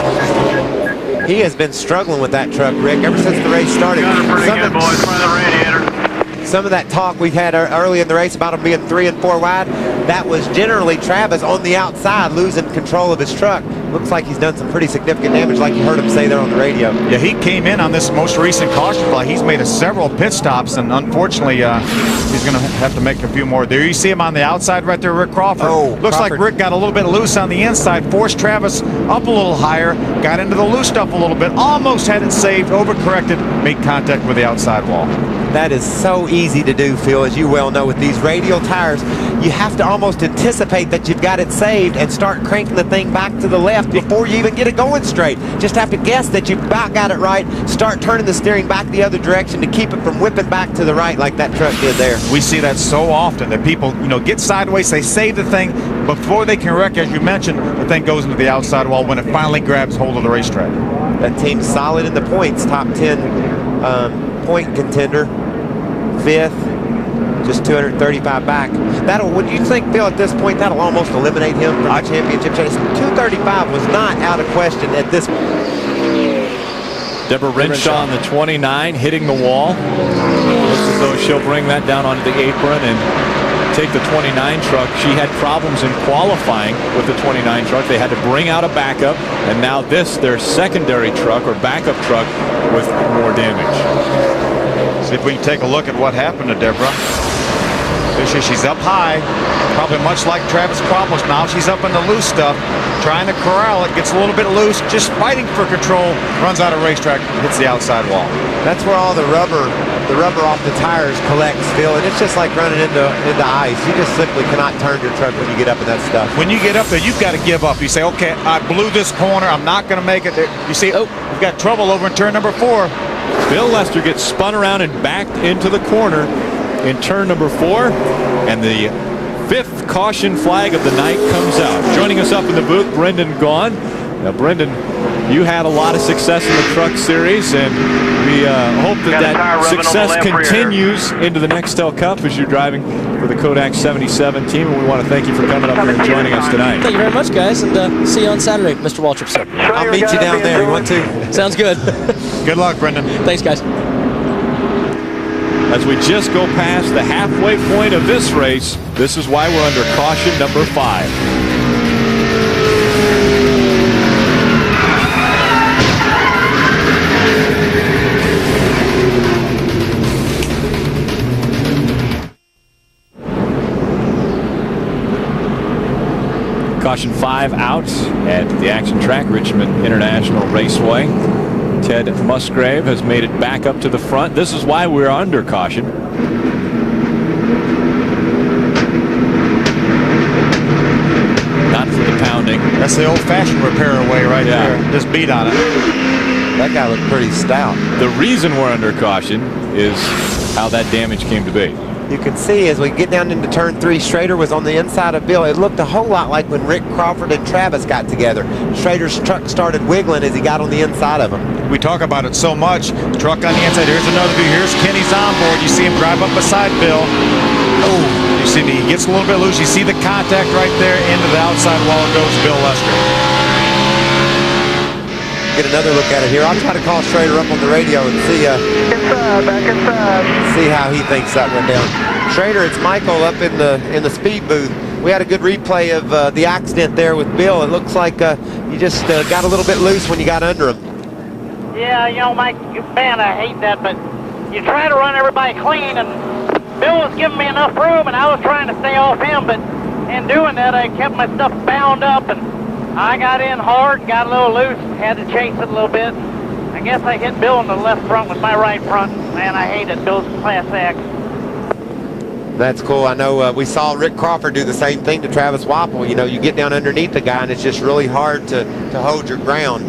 S7: He has been struggling with that truck, Rick, ever since the race started.
S6: Got it pretty good, boys. By the radiator.
S7: Some of that talk we had early in the race about him being 3 and 4 wide, that was generally Travis on the outside losing control of his truck. Looks like he's done some pretty significant damage, like you heard him say there on the radio.
S3: Yeah, he came in on this most recent caution flag. He's made several pit stops, and unfortunately, he's going to have to make a few more. There you see him on the outside right there, Rick Crawford.
S7: Oh,
S3: looks
S7: Crawford.
S3: like Rick got a little bit loose on the inside, forced Travis up a little higher, got into the loose stuff a little bit, almost had it saved, overcorrected, made contact with the outside wall.
S7: That is so easy to do, Phil, as you well know. With these radial tires, you have to almost anticipate that you've got it saved and start cranking the thing back to the left before you even get it going straight. Just have to guess that you've about got it right, start turning the steering back the other direction to keep it from whipping back to the right like that truck did there.
S3: We see that so often, that people, get sideways, they save the thing, before they can wreck, as you mentioned, the thing goes into the outside wall when it finally grabs hold of the racetrack.
S7: That team's solid in the points, top 10 point contender, 5th, just 235 back. Would you think, Phil, at this point, that'll almost eliminate him from the championship chase? 235 was not out of question at this point.
S2: Deborah Renshaw on the 29, hitting the wall. Looks as though she'll bring that down onto the apron and take the 29 truck. She had problems in qualifying with the 29 truck. They had to bring out a backup, and now this, their secondary truck or backup truck with more damage.
S3: See if we can take a look at what happened to Deborah. She's up high, probably much like Travis Crawford. Now she's up in the loose stuff, trying to corral it, gets a little bit loose, just fighting for control, runs out of racetrack, hits the outside wall.
S7: That's where all the rubber off the tires collects, Phil, and it's just like running into ice. You just simply cannot turn your truck when you get up in that stuff.
S3: When you get up there, you've got to give up. You say, okay, I blew this corner, I'm not going to make it. You see, we've got trouble over in turn number 4.
S2: Bill Lester gets spun around and backed into the corner in turn number 4, and the 5th caution flag of the night comes out. Joining us up in the booth, Brendan Gaughan. Now, Brendan, you had a lot of success in the Truck Series, and we hope that success continues into the Nextel Cup as you're driving for the Kodak 77 team, and we want to thank you for coming up here and joining us tonight.
S9: Thank you very much, guys, and see you on Saturday, Mr. Waltrip, sir.
S7: I'll meet you down there. You want to?
S9: Sounds good.
S3: Good luck, Brendan.
S9: Thanks, guys.
S2: As we just go past the halfway point of this race, this is why we're under caution number 5. Caution 5 out at the action track, Richmond International Raceway. Ted Musgrave has made it back up to the front. This is why we're under caution. Not for the pounding.
S3: That's the old-fashioned repair way right there. Just beat on it.
S7: That guy looked pretty stout.
S2: The reason we're under caution is how that damage came to be.
S7: You can see as we get down into turn 3, Schrader was on the inside of Bill. It looked a whole lot like when Rick Crawford and Travis got together. Schrader's truck started wiggling as he got on the inside of him.
S3: We talk about it so much. Truck on the inside. Here's another view. Here's Kenny's on board. You see him drive up beside Bill. Oh, you see he gets a little bit loose. You see the contact right there. Into the outside wall goes Bill Lester.
S7: Get another look at it here. I'll try to call Schrader up on the radio and see
S6: Back inside.
S7: see how he thinks that went down. Schrader, it's Michael up in the speed booth. We had a good replay of the accident there with Bill. It looks like you just got a little bit loose when you got under him.
S6: Yeah, Mike, man, I hate that, but you try to run everybody clean, and Bill was giving me enough room, and I was trying to stay off him, but in doing that, I kept my stuff bound up, and I got in hard, got a little loose, had to chase it a little bit. I guess I hit Bill in the left front with my right front. Man, I hate it. Bill's a class act.
S7: That's cool. I know we saw Rick Crawford do the same thing to Travis Wapple. You get down underneath the guy, and it's just really hard to hold your ground.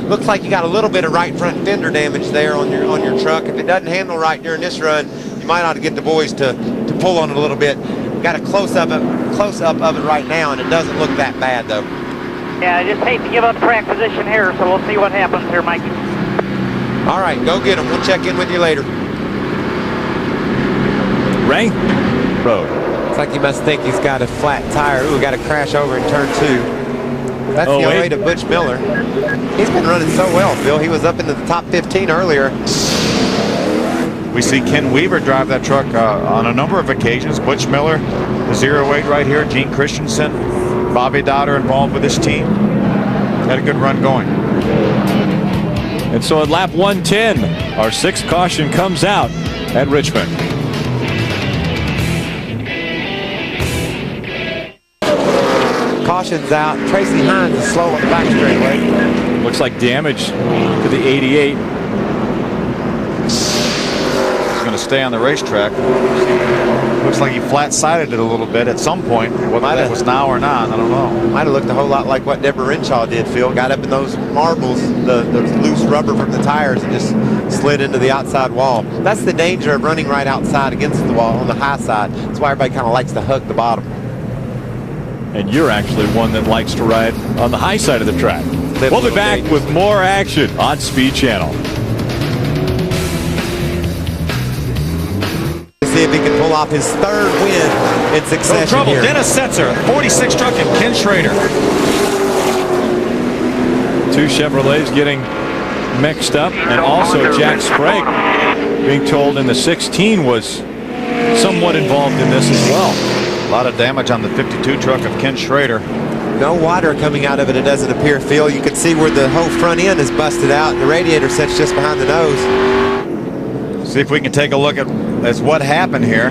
S7: Looks like you got a little bit of right front fender damage there on your truck. If it doesn't handle right during this run, you might ought to get the boys to pull on it a little bit. Got a close up of it right now, and it doesn't look that bad though.
S6: Yeah, I just hate to give up track position here, so we'll see what happens here, Mike.
S7: All right, go get them. We'll check in with you later.
S2: Ray? Road.
S7: Looks like he must think he's got a flat tire. Ooh, got to crash over in turn 2. That's the 08 of Butch Miller. He's been running so well, Phil. He was up into the top 15 earlier.
S3: We see Ken Weaver drive that truck on a number of occasions. Butch Miller, the 08 right here. Gene Christensen, Bobby Dodder involved with this team. Had a good run going.
S2: And so at lap 110, our 6th caution comes out at Richmond.
S7: Caution's out. Tracy Hines is slow on the back straightaway.
S2: Looks like damage to the 88.
S3: He's going to stay on the racetrack. Looks like he flat-sided it a little bit at some point. Whether that was now or not, I don't know.
S7: Might have looked a whole lot like what Deborah Renshaw did, Phil. Got up in those marbles, the loose rubber from the tires, and just slid into the outside wall. That's the danger of running right outside against the wall on the high side. That's why everybody kind of likes to hug the bottom.
S2: And you're actually one that likes to ride on the high side of the track. We'll be back with more action on Speed Channel.
S7: See if he can pull off his 3rd win in succession.
S3: No trouble.
S7: Here.
S3: Dennis Setzer, 46 truck, and Ken Schrader.
S2: 2 Chevrolets getting mixed up, and also Jack Sprague being told in the 16 was somewhat involved in this as well.
S3: A lot of damage on the 52 truck of Ken Schrader.
S7: No water coming out of it, it doesn't appear, Phil. You can see where the whole front end is busted out. The radiator set's just behind the nose.
S3: See if we can take a look at what happened here.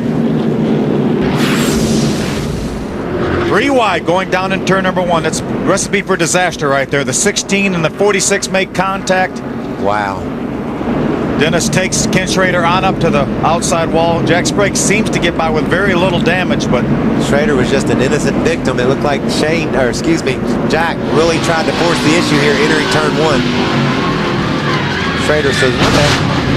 S3: 3 wide going down in turn number 1. That's recipe for disaster right there. The 16 and the 46 make contact.
S7: Wow.
S3: Dennis takes Ken Schrader on up to the outside wall. Jack Sprague seems to get by with very little damage, but
S7: Schrader was just an innocent victim. It looked like Jack really tried to force the issue here entering turn 1. Schrader says,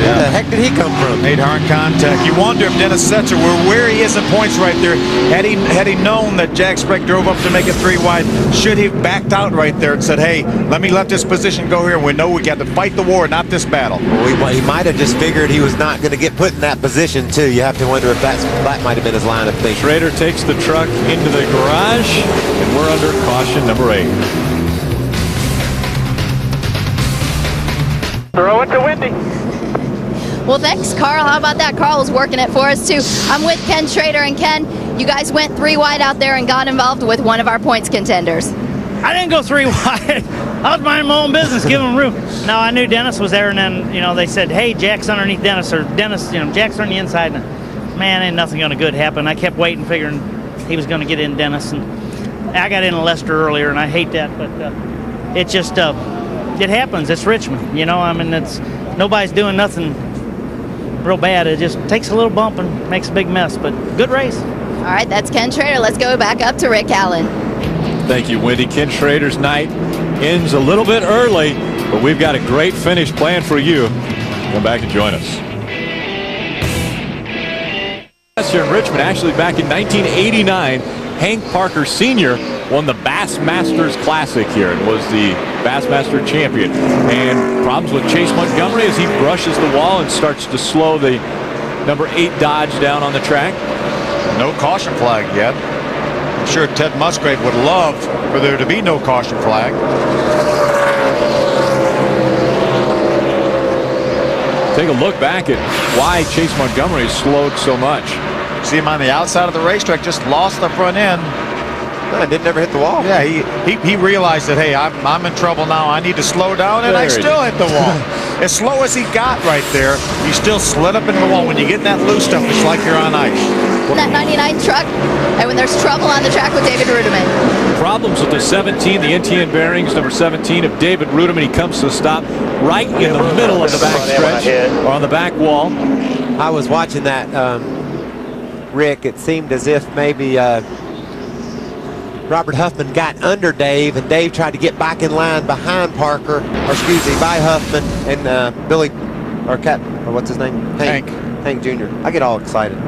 S7: where the heck did he come from?
S3: Made hard contact. You wonder if Dennis Setzer were where he is in points right there. Had he known that Jack Sprague drove up to make it 3 wide, should he have backed out right there and said, hey, let me let this position go here. We know we got to fight the war, not this battle.
S7: Well, he might have just figured he was not going to get put in that position, too. You have to wonder if that might have been his line of thinking.
S2: Schrader takes the truck into the garage, and we're under caution number 8.
S6: Throw it to Wendy.
S10: Well, thanks, Carl. How about that? Carl was working it for us, too. I'm with Ken Schrader, and Ken, you guys went 3 wide out there and got involved with one of our points contenders.
S11: I didn't go 3 wide. I was minding my own business, giving him room. No, I knew Dennis was there, and then, they said, hey, Jack's underneath Dennis, or Dennis, Jack's on the inside. And, man, ain't nothing going to good happen. I kept waiting, figuring he was going to get in Dennis. And I got in Lester earlier, and I hate that, but it just, it happens. It's Richmond, it's, nobody's doing nothing real bad. It just takes a little bump and makes a big mess, but good race.
S10: All right, that's Ken Schrader. Let's go back up to Rick Allen.
S2: Thank you, Wendy. Ken Schrader's night ends a little bit early, but we've got a great finish planned for you. Come back and join us. Here in Richmond, actually back in 1989, Hank Parker Sr. won the Bassmasters Classic here and was the Bassmaster champion. And problems with Chase Montgomery as he brushes the wall and starts to slow the number 8 Dodge down on the track.
S3: No caution flag yet. I'm sure Ted Musgrave would love for there to be no caution flag.
S2: Take a look back at why Chase Montgomery slowed so much.
S3: See him on the outside of the racetrack, just lost the front end.
S7: No, it didn't ever hit the wall.
S3: Yeah, he realized that, hey, I'm in trouble now. I need to slow down, and I still hit the wall. As slow as he got right there, you still slid up into the wall. When you get that loose stuff, it's like you're on ice.
S10: That 99 truck, and when there's trouble on the track with David Rudiman.
S2: Problems with the 17, the NTN bearings, number 17 of David Rudiman. He comes to a stop right in the middle of the back stretch, or on the back wall.
S7: I was watching that, Rick. It seemed as if maybe Robert Huffman got under Dave, and Dave tried to get back in line behind Parker, or excuse me, by Huffman, and Billy, or what's his name? Hank Jr. I get all excited.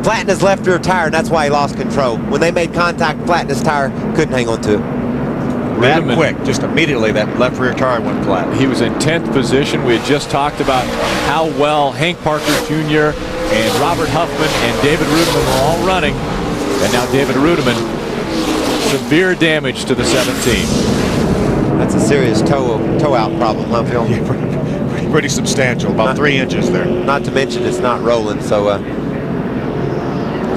S7: Flattened his left rear tire, and that's why he lost control. When they made contact, flattened his tire, couldn't hang on to it.
S3: That quick, just immediately that left rear tire went flat.
S2: He was in 10th position. We had just talked about how well Hank Parker Jr. and Robert Huffman and David Rudiman were all running. And now David Rudiman severe damage to the 17.
S7: That's a serious toe out problem, huh, Phil?
S3: Yeah, pretty substantial, about 3 inches there.
S7: Not to mention it's not rolling, so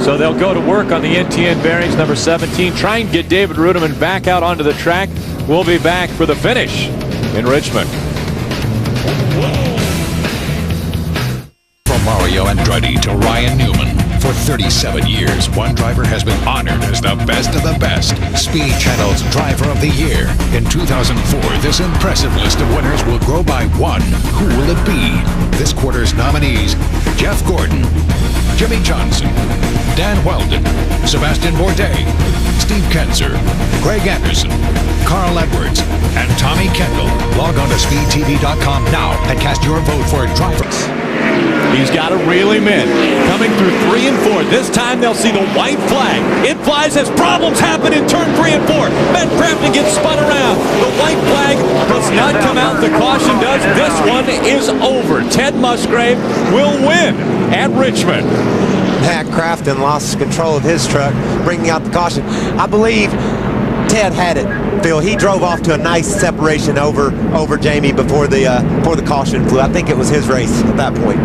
S2: So they'll go to work on the NTN bearings, number 17. Try and get David Rudeman back out onto the track. We'll be back for the finish in Richmond.
S12: From Mario Andretti to Ryan Newman, for 37 years, one driver has been honored as the best of the best. Speed Channel's Driver of the Year. In 2004, this impressive list of winners will grow by one. Who will it be? This quarter's nominees: Jeff Gordon, Jimmy Johnson, Dan Weldon, Sebastian Bourdais, Steve Kenser, Greg Anderson, Carl Edwards, and Tommy Kendall. Log on to speedtv.com now and cast your vote for drivers.
S2: He's got to reel him in. Coming through 3 and 4. This time they'll see the white flag. It flies as problems happen in turn 3 and 4. Matt Crafton gets spun around. The white flag does not come out. The caution does. This one is over. Ted Musgrave will win at Richmond.
S7: Matt Crafton lost control of his truck, bringing out the caution. I believe Ted had it, Phil. He drove off to a nice separation over Jamie before the caution flew. I think it was his race at that point.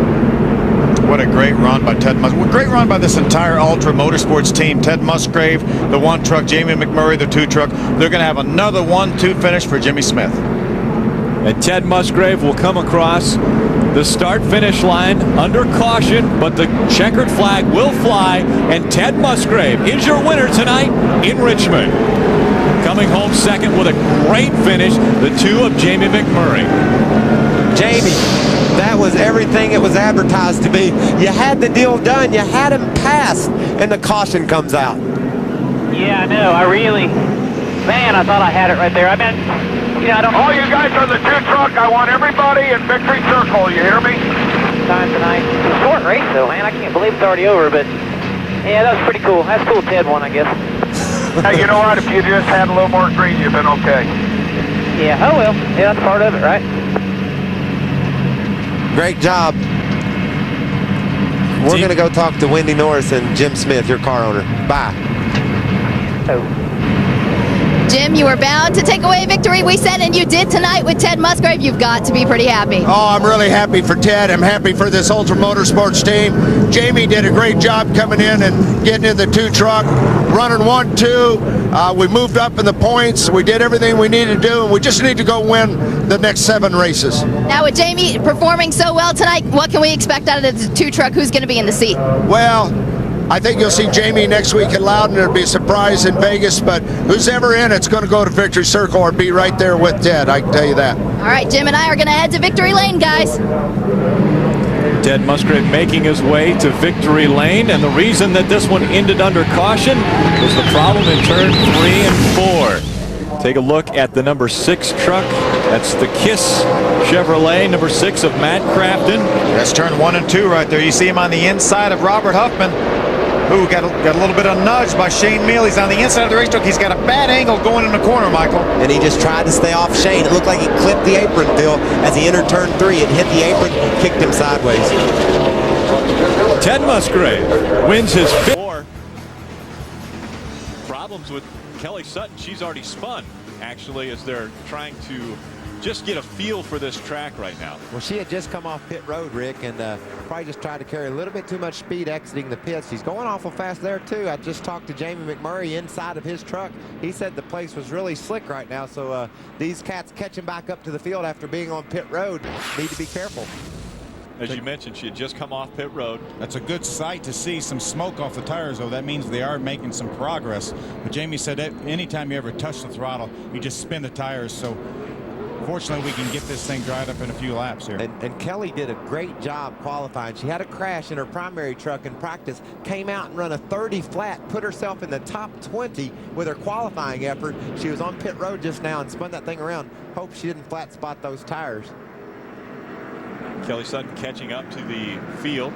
S3: What a great run by Ted Musgrave. Great run by this entire Ultra Motorsports team. Ted Musgrave, the 1 truck, Jamie McMurray, the 2 truck. They're going to have another 1-2 finish for Jimmy Smith.
S2: And Ted Musgrave will come across the start-finish line under caution, but the checkered flag will fly, and Ted Musgrave is your winner tonight in Richmond. Coming home second with a great finish, the 2 of Jamie McMurray.
S7: Jamie, that was everything it was advertised to be. You had the deal done. You had him passed, and the caution comes out.
S6: Yeah, I know. I thought I had it right there. I mean, I don't know.
S13: All you guys are the 2 truck. I want everybody in victory circle. You hear me?
S6: Time tonight. It's a short race, though, man. I can't believe it's already over, but yeah, that was pretty cool. That's cool. Ted won, I guess.
S13: Hey, you know what? If you just had a little more green, you've been okay.
S6: Yeah, oh well. Yeah, that's part of it, right?
S7: Great job. We're going to go talk to Wendy Norris and Jim Smith, your car owner. Bye.
S6: Oh.
S10: Jim, you were bound to take away victory, we said, and you did tonight with Ted Musgrave. You've got to be pretty happy.
S14: Oh, I'm really happy for Ted. I'm happy for this Ultra Motorsports team. Jamie did a great job coming in and getting in the 2 truck, running 1-2. We moved up in the points. We did everything we needed to do, and we just need to go win the next 7 races.
S10: Now, with Jamie performing so well tonight, what can we expect out of the 2 truck? Who's going to be in the seat?
S14: Well, I think you'll see Jamie next week at Loudon. It'll be a surprise in Vegas, but who's ever in it's going to go to Victory Circle or be right there with Ted. I can tell you that.
S10: All right, Jim and I are going to head to Victory Lane, guys.
S2: Ted Musgrave making his way to Victory Lane, and the reason that this one ended under caution was the problem in turn 3 and 4. Take a look at the number 6 truck. That's the KISS Chevrolet, number 6 of Matt Crafton.
S3: That's turn 1 and 2 right there. You see him on the inside of Robert Huffman, who got a little bit of nudge by Shane Meal. He's on the inside of the race truck. He's got a bad angle going in the corner, Michael.
S7: And he just tried to stay off Shane. It looked like he clipped the apron, Phil, as he entered turn 3. It hit the apron, kicked him sideways.
S2: Ted Musgrave wins his 5th. Problems with Kelly Sutton. She's already spun, actually, as they're trying to just get a feel for this track right now.
S7: Well, she had just come off pit road, Rick, and probably just tried to carry a little bit too much speed exiting the pits. He's going awful fast there, too. I just talked to Jamie McMurray inside of his truck. He said the place was really slick right now, so these cats catching back up to the field after being on pit road need to be careful.
S2: As you mentioned, she had just come off pit road.
S15: That's a good sight to see some smoke off the tires, though. That means they are making some progress. But Jamie said that anytime you ever touch the throttle, you just spin the tires. So fortunately, we can get this thing dried up in a few laps here.
S7: And Kelly did a great job qualifying. She had a crash in her primary truck in practice, came out and run a 30 flat, put herself in the top 20 with her qualifying effort. She was on pit road just now and spun that thing around. Hope she didn't flat spot those tires.
S2: Kelly Sutton catching up to the field.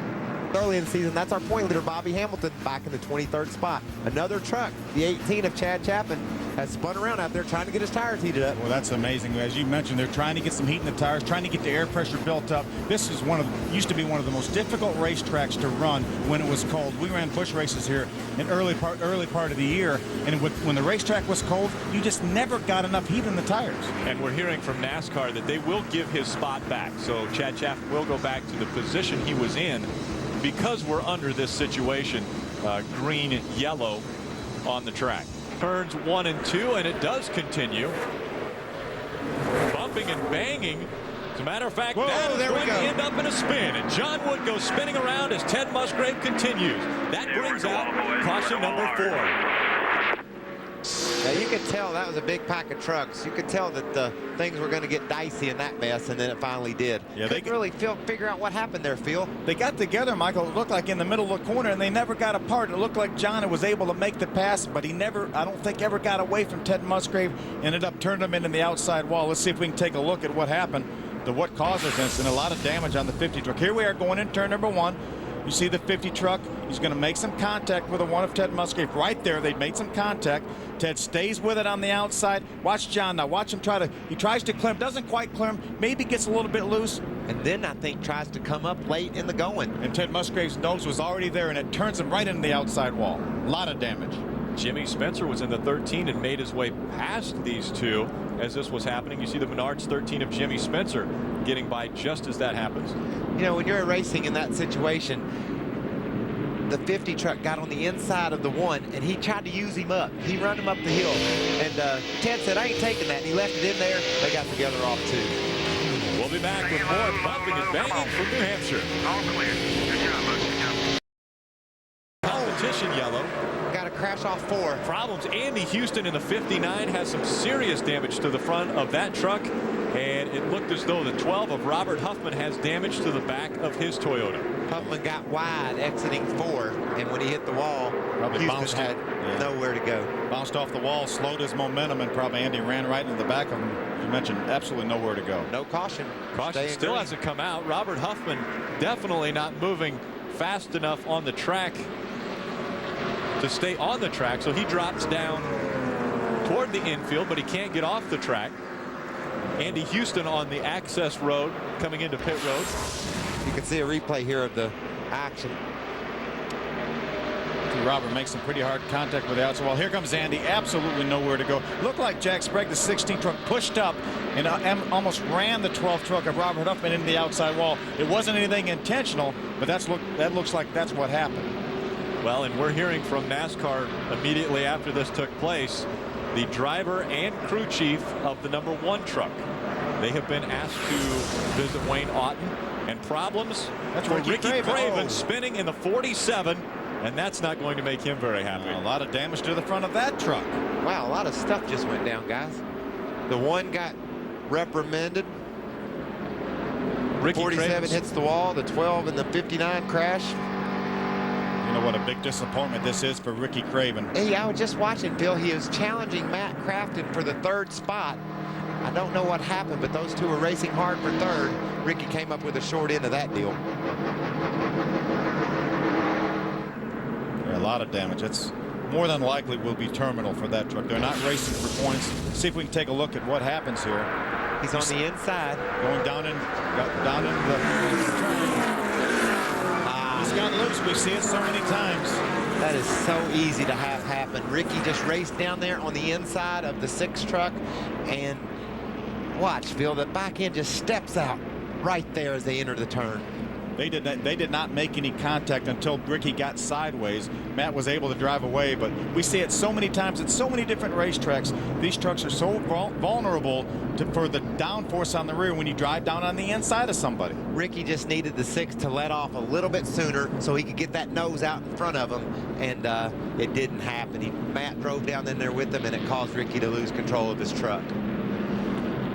S7: Early in the season, that's our point leader, Bobby Hamilton, back in the 23rd spot. Another truck, the 18 of Chad Chapman, has spun around out there trying to get his tires heated up.
S15: Well, that's amazing. As you mentioned, they're trying to get some heat in the tires, trying to get the air pressure built up. This is used to be one of the most difficult racetracks to run when it was cold. We ran bush races here in early part of the year, and when the racetrack was cold, you just never got enough heat in the tires.
S2: And we're hearing from NASCAR that they will give his spot back. So Chad Chaffin will go back to the position he was in because we're under this situation, green, yellow on the track. Turns 1 and 2, and it does continue. Bumping and banging. As a matter of fact, that is going to end up in a spin. And John Wood goes spinning around as Ted Musgrave continues. That brings out caution number 4.
S7: Now you could tell that was a big pack of trucks. You could tell that things were going to get dicey in that mess, and then it finally did. Yeah, they couldn't really figure out what happened there, Phil.
S15: They got together, Michael. It looked like in the middle of the corner, and they never got apart. It looked like John was able to make the pass, but he never, I don't think, ever got away from Ted Musgrave. Ended up turning him into the outside wall. Let's see if we can take a look at what happened, to what caused this, and a lot of damage on the 50 truck. Here we are going in turn number 1. You see the 50 truck. He's going to make some contact with the one of Ted Musgrave. Right there, they made some contact. Ted stays with it on the outside. Watch John now. Watch him he tries to climb, doesn't quite climb, maybe gets a little bit loose.
S7: And then I think tries to come up late in the going.
S15: And Ted Musgrave's nose was already there, and it turns him right into the outside wall. A lot of damage.
S2: Jimmy Spencer was in the 13 and made his way past these two as this was happening. You see the Menards 13 of Jimmy Spencer getting by just as that happens.
S7: You know, when you're racing in that situation, the 50 truck got on the inside of the 1, and he tried to use him up. He run him up the hill, and Ted said, I ain't taking that, and he left it in there. They got together off too.
S2: We'll be back with more bumping and banging from New Hampshire.
S13: All clear. Good job, buddy.
S2: Competition yellow.
S7: Got to crash off 4.
S2: Problems. Andy Houston in the 59 has some serious damage to the front of that truck, and it looked as though the 12 of Robert Huffman has damage to the back of his Toyota.
S7: Huffman got wide exiting 4, and when he hit the wall,
S15: probably
S7: Houston had nowhere to go.
S15: Bounced off the wall, slowed his momentum, and probably Andy ran right into the back of him. You mentioned absolutely nowhere to go.
S7: No caution.
S2: Caution still hasn't come out. Robert Huffman definitely not moving fast enough on the track to stay on the track, so he drops down toward the infield, but he can't get off the track. Andy Houston on the access road coming into pit road.
S7: You can see a replay here of the action.
S15: Robert makes some pretty hard contact with the outside wall. Here comes Andy, absolutely nowhere to go. Looked like Jack Sprague, the 16 truck, pushed up and almost ran the 12 truck of Robert Huffman into the outside wall. It wasn't anything intentional, but that looks like that's what happened.
S2: Well, and we're hearing from NASCAR immediately after this took place, the driver and crew chief of the number 1 truck. They have been asked to visit Wayne Auten, and problems for Ricky Craven spinning in the 47, and that's not going to make him very happy.
S15: A lot of damage to the front of that truck.
S7: Wow, a lot of stuff just went down, guys. The 1 got reprimanded.
S2: Ricky
S7: 47
S2: Craven's
S7: hits the wall. The 12 and the 59 crash.
S15: You know what a big disappointment this is for Ricky Craven.
S7: Hey, I was just watching, Phil. He was challenging Matt Crafton for the 3rd spot. I don't know what happened, but those two were racing hard for 3rd. Ricky came up with a short end of that deal.
S15: A lot of damage. It's more than likely will be terminal for that truck. They're not racing for points. See if we can take a look at what happens here.
S7: He's on the inside.
S15: Going down in the He's got loose. We see it so many times.
S7: That is so easy to have happen. Ricky just raced down there on the inside of the 6 truck, and watch, Phil, the back end just steps out right there as they enter the turn.
S15: They did not make any contact until Ricky got sideways. Matt was able to drive away, but we see it so many times at so many different racetracks. These trucks are so vulnerable for the downforce on the rear when you drive down on the inside of somebody.
S7: Ricky just needed the 6 to let off a little bit sooner so he could get that nose out in front of him, and it didn't happen. Matt drove down in there with him, and it caused Ricky to lose control of his truck.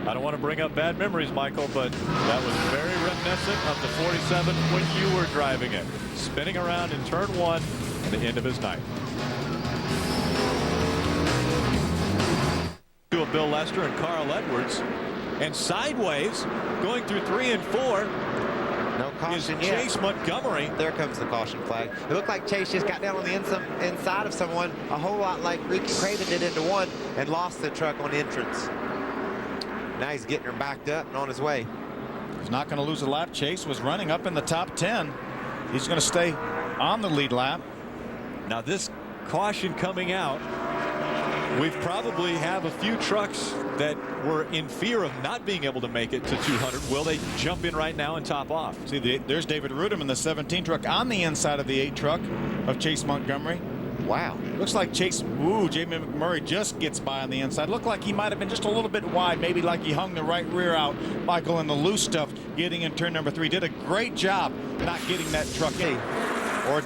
S2: I don't want to bring up bad memories, Michael, but that was very reminiscent of the 47 when you were driving it. Spinning around in turn 1 at the end of his night. To a Bill Lester and Carl Edwards. And sideways, going through 3 and 4.
S7: No caution yet.
S2: Chase Montgomery.
S7: There comes the caution flag. It looked like Chase just got down on the inside of someone, a whole lot like Ricky Craven did into 1. and lost the truck on entrance. Now he's getting her backed up and on his way.
S15: He's not going to lose a lap. Chase was running up in the top 10. He's going to stay on the lead lap.
S2: Now this caution coming out, we probably have a few trucks that were in fear of not being able to make it to 200. Will they jump in right now and top off?
S15: See, there's David Rudem in the 17 truck on the inside of the 8 truck of Chase Montgomery.
S7: Wow.
S15: Looks like Chase, Jamie McMurray just gets by on the inside. Looked like he might have been just a little bit wide, maybe like he hung the right rear out. Michael in the loose stuff getting in turn number 3. Did a great job not getting that truck in.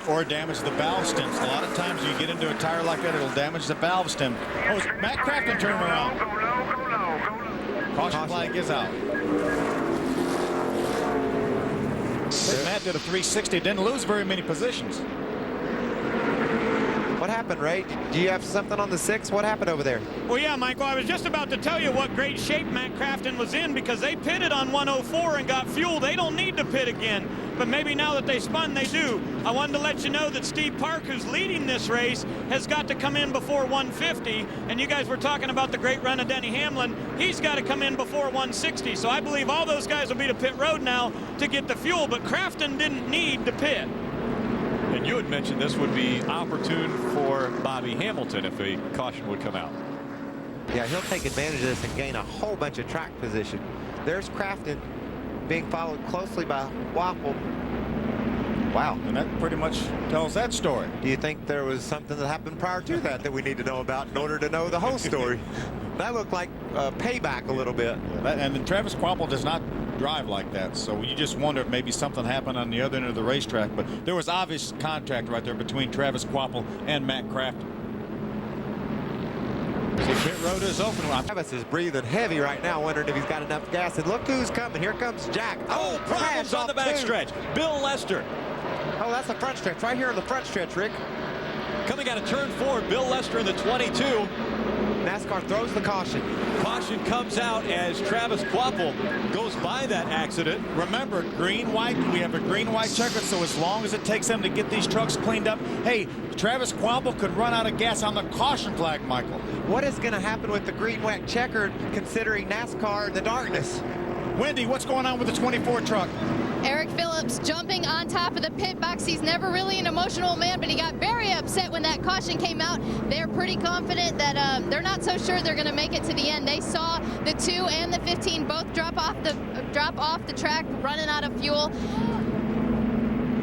S15: Or damage the valve stems. A lot of times you get into a tire like that, it'll damage the valve stem. Oh, it's Matt Crafton turning around. Caution flag is out. Matt did a 360, didn't lose very many positions.
S7: What happened, Ray? Do you have something on the 6? What happened over there?
S1: Well, yeah, Michael, I was just about to tell you what great shape Matt Crafton was in because they pitted on 104 and got fuel. They don't need to pit again, but maybe now that they spun, they do. I wanted to let you know that Steve Park, who's leading this race, has got to come in before 150, and you guys were talking about the great run of Denny Hamlin. He's got to come in before 160, so I believe all those guys will be to pit road now to get the fuel, but Crafton didn't need to pit.
S2: And you had mentioned this would be opportune for Bobby Hamilton if a caution would come out.
S7: Yeah, he'll take advantage of this and gain a whole bunch of track position. There's Crafton being followed closely by Wapple. Wow.
S15: And that pretty much tells that story.
S7: Do you think there was something that happened prior to that we need to know about in order to know the whole story? That looked like payback a little bit.
S15: And Travis Quapple does not drive like that, so you just wonder if maybe something happened on the other end of the racetrack. But there was obvious contact right there between Travis Quapple and Matt Crafton. So pit road is open.
S7: Travis is breathing heavy right now, wondering if he's got enough gas. And look who's coming. Here comes Jack.
S2: Oh, problems on the backstretch. Bill Lester.
S7: Oh, that's the front stretch. Right here on the front stretch, Rick.
S2: Coming out of turn 4, Bill Lester in the 22.
S7: NASCAR throws the caution.
S2: Caution comes out as Travis Quapple goes by that accident.
S15: Remember, green-white, we have a green-white checker, so as long as it takes them to get these trucks cleaned up, hey, Travis Quapple could run out of gas on the caution flag, Michael.
S7: What is going to happen with the green-white checkered considering NASCAR in the darkness?
S15: Wendy, what's going on with the 24 truck?
S10: Eric Phillips jumping on top of the pit box. He's never really an emotional man, but he got very upset when that caution came out. They're pretty confident that they're not so sure they're going to make it to the end. They saw the 2 and the 15 both drop off the track, running out of fuel.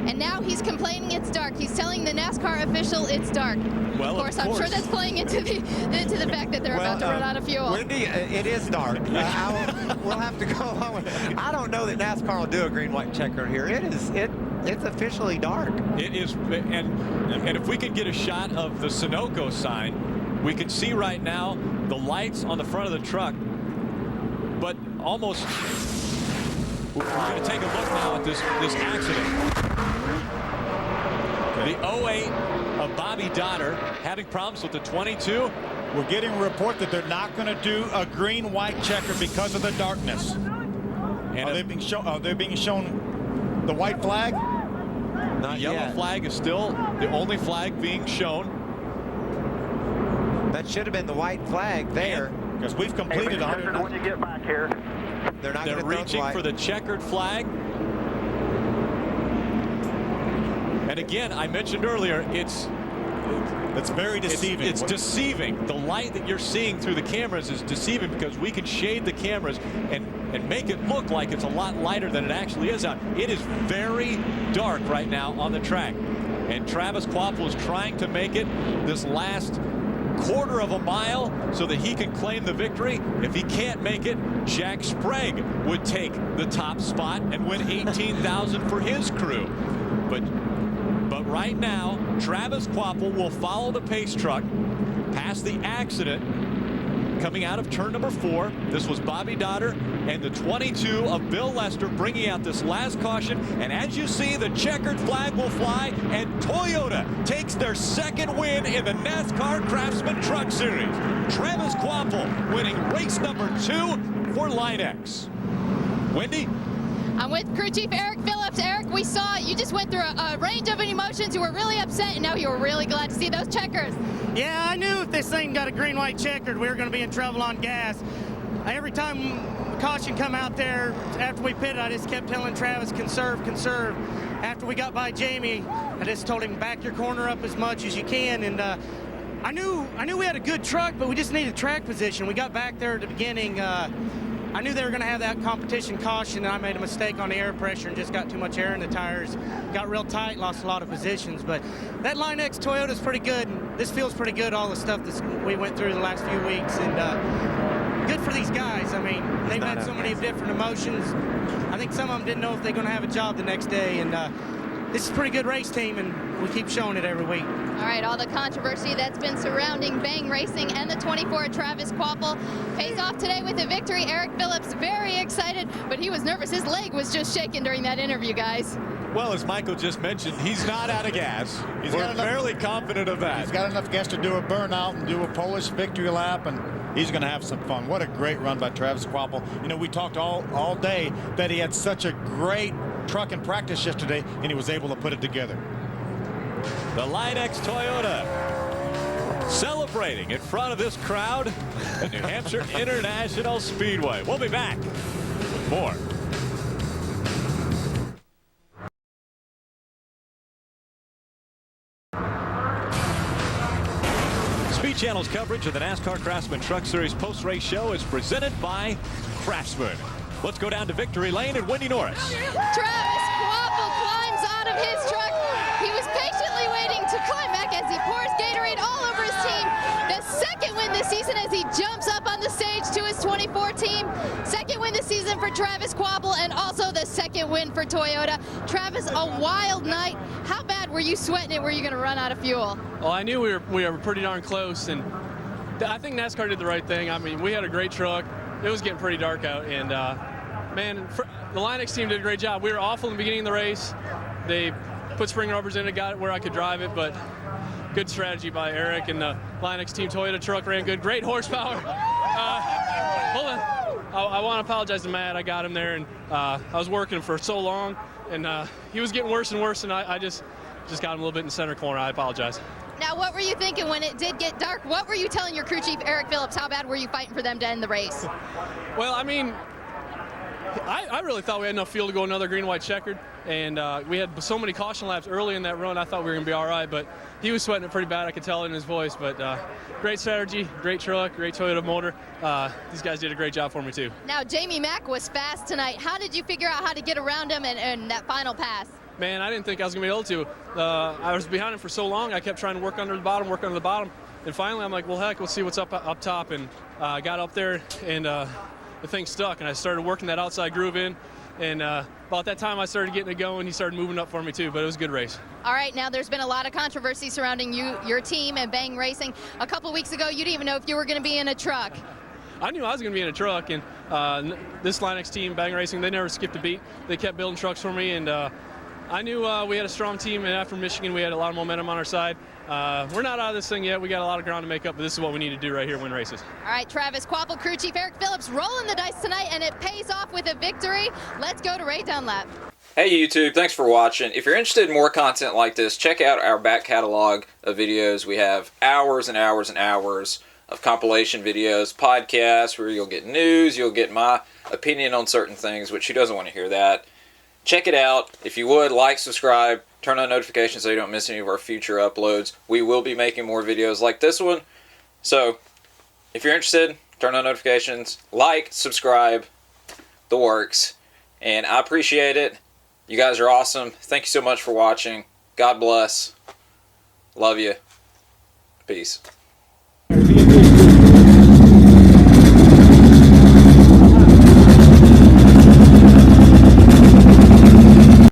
S10: And now he's complaining it's dark. He's telling the NASCAR official it's dark.
S2: Well,
S10: of course, I'm sure that's playing into the fact that they're about to run out of fuel.
S7: Wendy, it is dark. We'll have to go along with it. I don't know that NASCAR will do a green-white checker here. It's officially dark.
S2: It is, and if we can get a shot of the Sunoco sign, we can see right now the lights on the front of the truck, but almost. We're going to take a look now at this accident. The 08 of Bobby Dotter having problems with the 22.
S15: We're getting a report that they're not going to do a green-white checker because of the darkness. And are they being shown the white flag?
S2: The yellow flag is still the only flag being shown.
S7: That should have been the white flag there.
S15: Because we've completed 100.
S13: When you get back here.
S2: They're reaching for the checkered flag. And again, I mentioned earlier, it's
S15: very deceiving.
S2: It's deceiving. The light that you're seeing through the cameras is deceiving because we can shade the cameras and make it look like it's a lot lighter than it actually is out. It is very dark right now on the track. And Travis Quapple is trying to make it this last quarter of a mile so that he can claim the victory. If he can't make it, Jack Sprague would take the top spot and win $18,000 for his crew. But right now, Travis Quapple will follow the pace truck past the accident coming out of turn number 4. This was Bobby Dotter and the 22 of Bill Lester bringing out this last caution. And as you see, the checkered flag will fly, and Toyota takes their second win in the NASCAR Craftsman Truck Series. Travis Quapple winning race number 2 for Line X. Wendy?
S10: I'm with crew chief Eric Phillips. Eric, we saw you just went through a range of emotions. You were really upset, and now you were really glad to see those checkers.
S11: Yeah, I knew if this thing got a green-white checkered, we were going to be in trouble on gas. Every time caution come out there after we pitted, I just kept telling Travis, conserve, conserve. After we got by Jamie, I just told him, back your corner up as much as you can. And I knew we had a good truck, but we just needed track position. We got back there at the beginning. I knew they were going to have that competition caution, and I made a mistake on the air pressure and just got too much air in the tires. Got real tight, lost a lot of positions. But that Line X Toyota is pretty good. And this feels pretty good, all the stuff that we went through the last few weeks. And good for these guys. I mean, they've had so many different emotions. I think some of them didn't know if they're going to have a job the next day. And this is a pretty good race team, and we keep showing it every week.
S10: All right, all the controversy that's been surrounding Bang Racing and the 24 Travis Kvapil pays off today with a victory. Eric Phillips very excited, but he was nervous. His leg was just shaking during that interview, guys.
S2: Well, as Michael just mentioned, he's not out of gas. We're fairly confident of that.
S15: He's got enough gas to do a burnout and do a Polish victory lap, and he's going to have some fun. What a great run by Travis Kvapil. You know, we talked all day that he had such a great truck in practice yesterday, and he was able to put it together.
S2: The Line X Toyota celebrating in front of this crowd at New Hampshire International Speedway. We'll be back with more. Speed Channel's coverage of the NASCAR Craftsman Truck Series post-race show is presented by Craftsman. Let's go down to Victory Lane and Wendy Norris.
S10: Travis Kvapil climbs out of his truck. He was patiently waiting to climb back as he pours Gatorade all over his team. The second win this season as he jumps up on the stage to his 24 team. Second win this season for Travis Kvapil, and also the second win for Toyota. Travis, a wild night. How bad were you sweating it? Were you going to run out of fuel?
S16: Well, I knew we were pretty darn close, and I think NASCAR did the right thing. I mean, we had a great truck. It was getting pretty dark out, and man, the Line X team did a great job. We were awful in the beginning of the race. They put spring rubbers in it, got it where I could drive it, but good strategy by Eric, and the Line X team Toyota truck ran good. Great horsepower. Hold on. I want to apologize to Matt. I got him there, and I was working for so long, and he was getting worse and worse, and I just got him a little bit in the center corner. I apologize.
S10: Now, what were you thinking when it did get dark? What were you telling your crew chief, Eric Phillips? How bad were you fighting for them to end the race?
S16: Well, I mean, I really thought we had enough fuel to go another green-white checkered, and we had so many caution laps early in that run. I thought we were going to be all right, but he was sweating it pretty bad. I could tell it in his voice, but great strategy, great truck, great Toyota motor. These guys did a great job for me, too.
S10: Now, Jamie Mack was fast tonight. How did you figure out how to get around him and that final pass?
S16: Man, I didn't think I was going to be able to. I was behind him for so long. I kept trying to work under the bottom, and finally I'm like, well, heck, we'll see what's up top, and I got up there, and the thing stuck, and I started working that outside groove in, and about that time I started getting it going. He started moving up for me too, but it was a good race.
S10: All right, now there's been a lot of controversy surrounding your team and Bang Racing. A couple weeks ago, you didn't even know if you were going to be in a truck.
S16: I knew I was going to be in a truck, and this Line X team, Bang Racing, they never skipped a beat. They kept building trucks for me, and I knew we had a strong team, and after Michigan, we had a lot of momentum on our side. We're not out of this thing yet. We got a lot of ground to make up, but this is what we need to do right here, win races.
S10: All right, Travis Kvapil, crew chief Eric Phillips rolling the dice tonight, and it pays off with a victory. Let's go to Ray Dunlap.
S17: Hey YouTube, thanks for watching. If you're interested in more content like this, check out our back catalog of videos. We have hours and hours and hours of compilation videos, podcasts, where you'll get news, you'll get my opinion on certain things, which who doesn't want to hear that? Check it out. If you would, like, subscribe, turn on notifications so you don't miss any of our future uploads. We will be making more videos like this one. So, if you're interested, turn on notifications, like, subscribe, the works. And I appreciate it. You guys are awesome. Thank you so much for watching. God bless. Love you. Peace.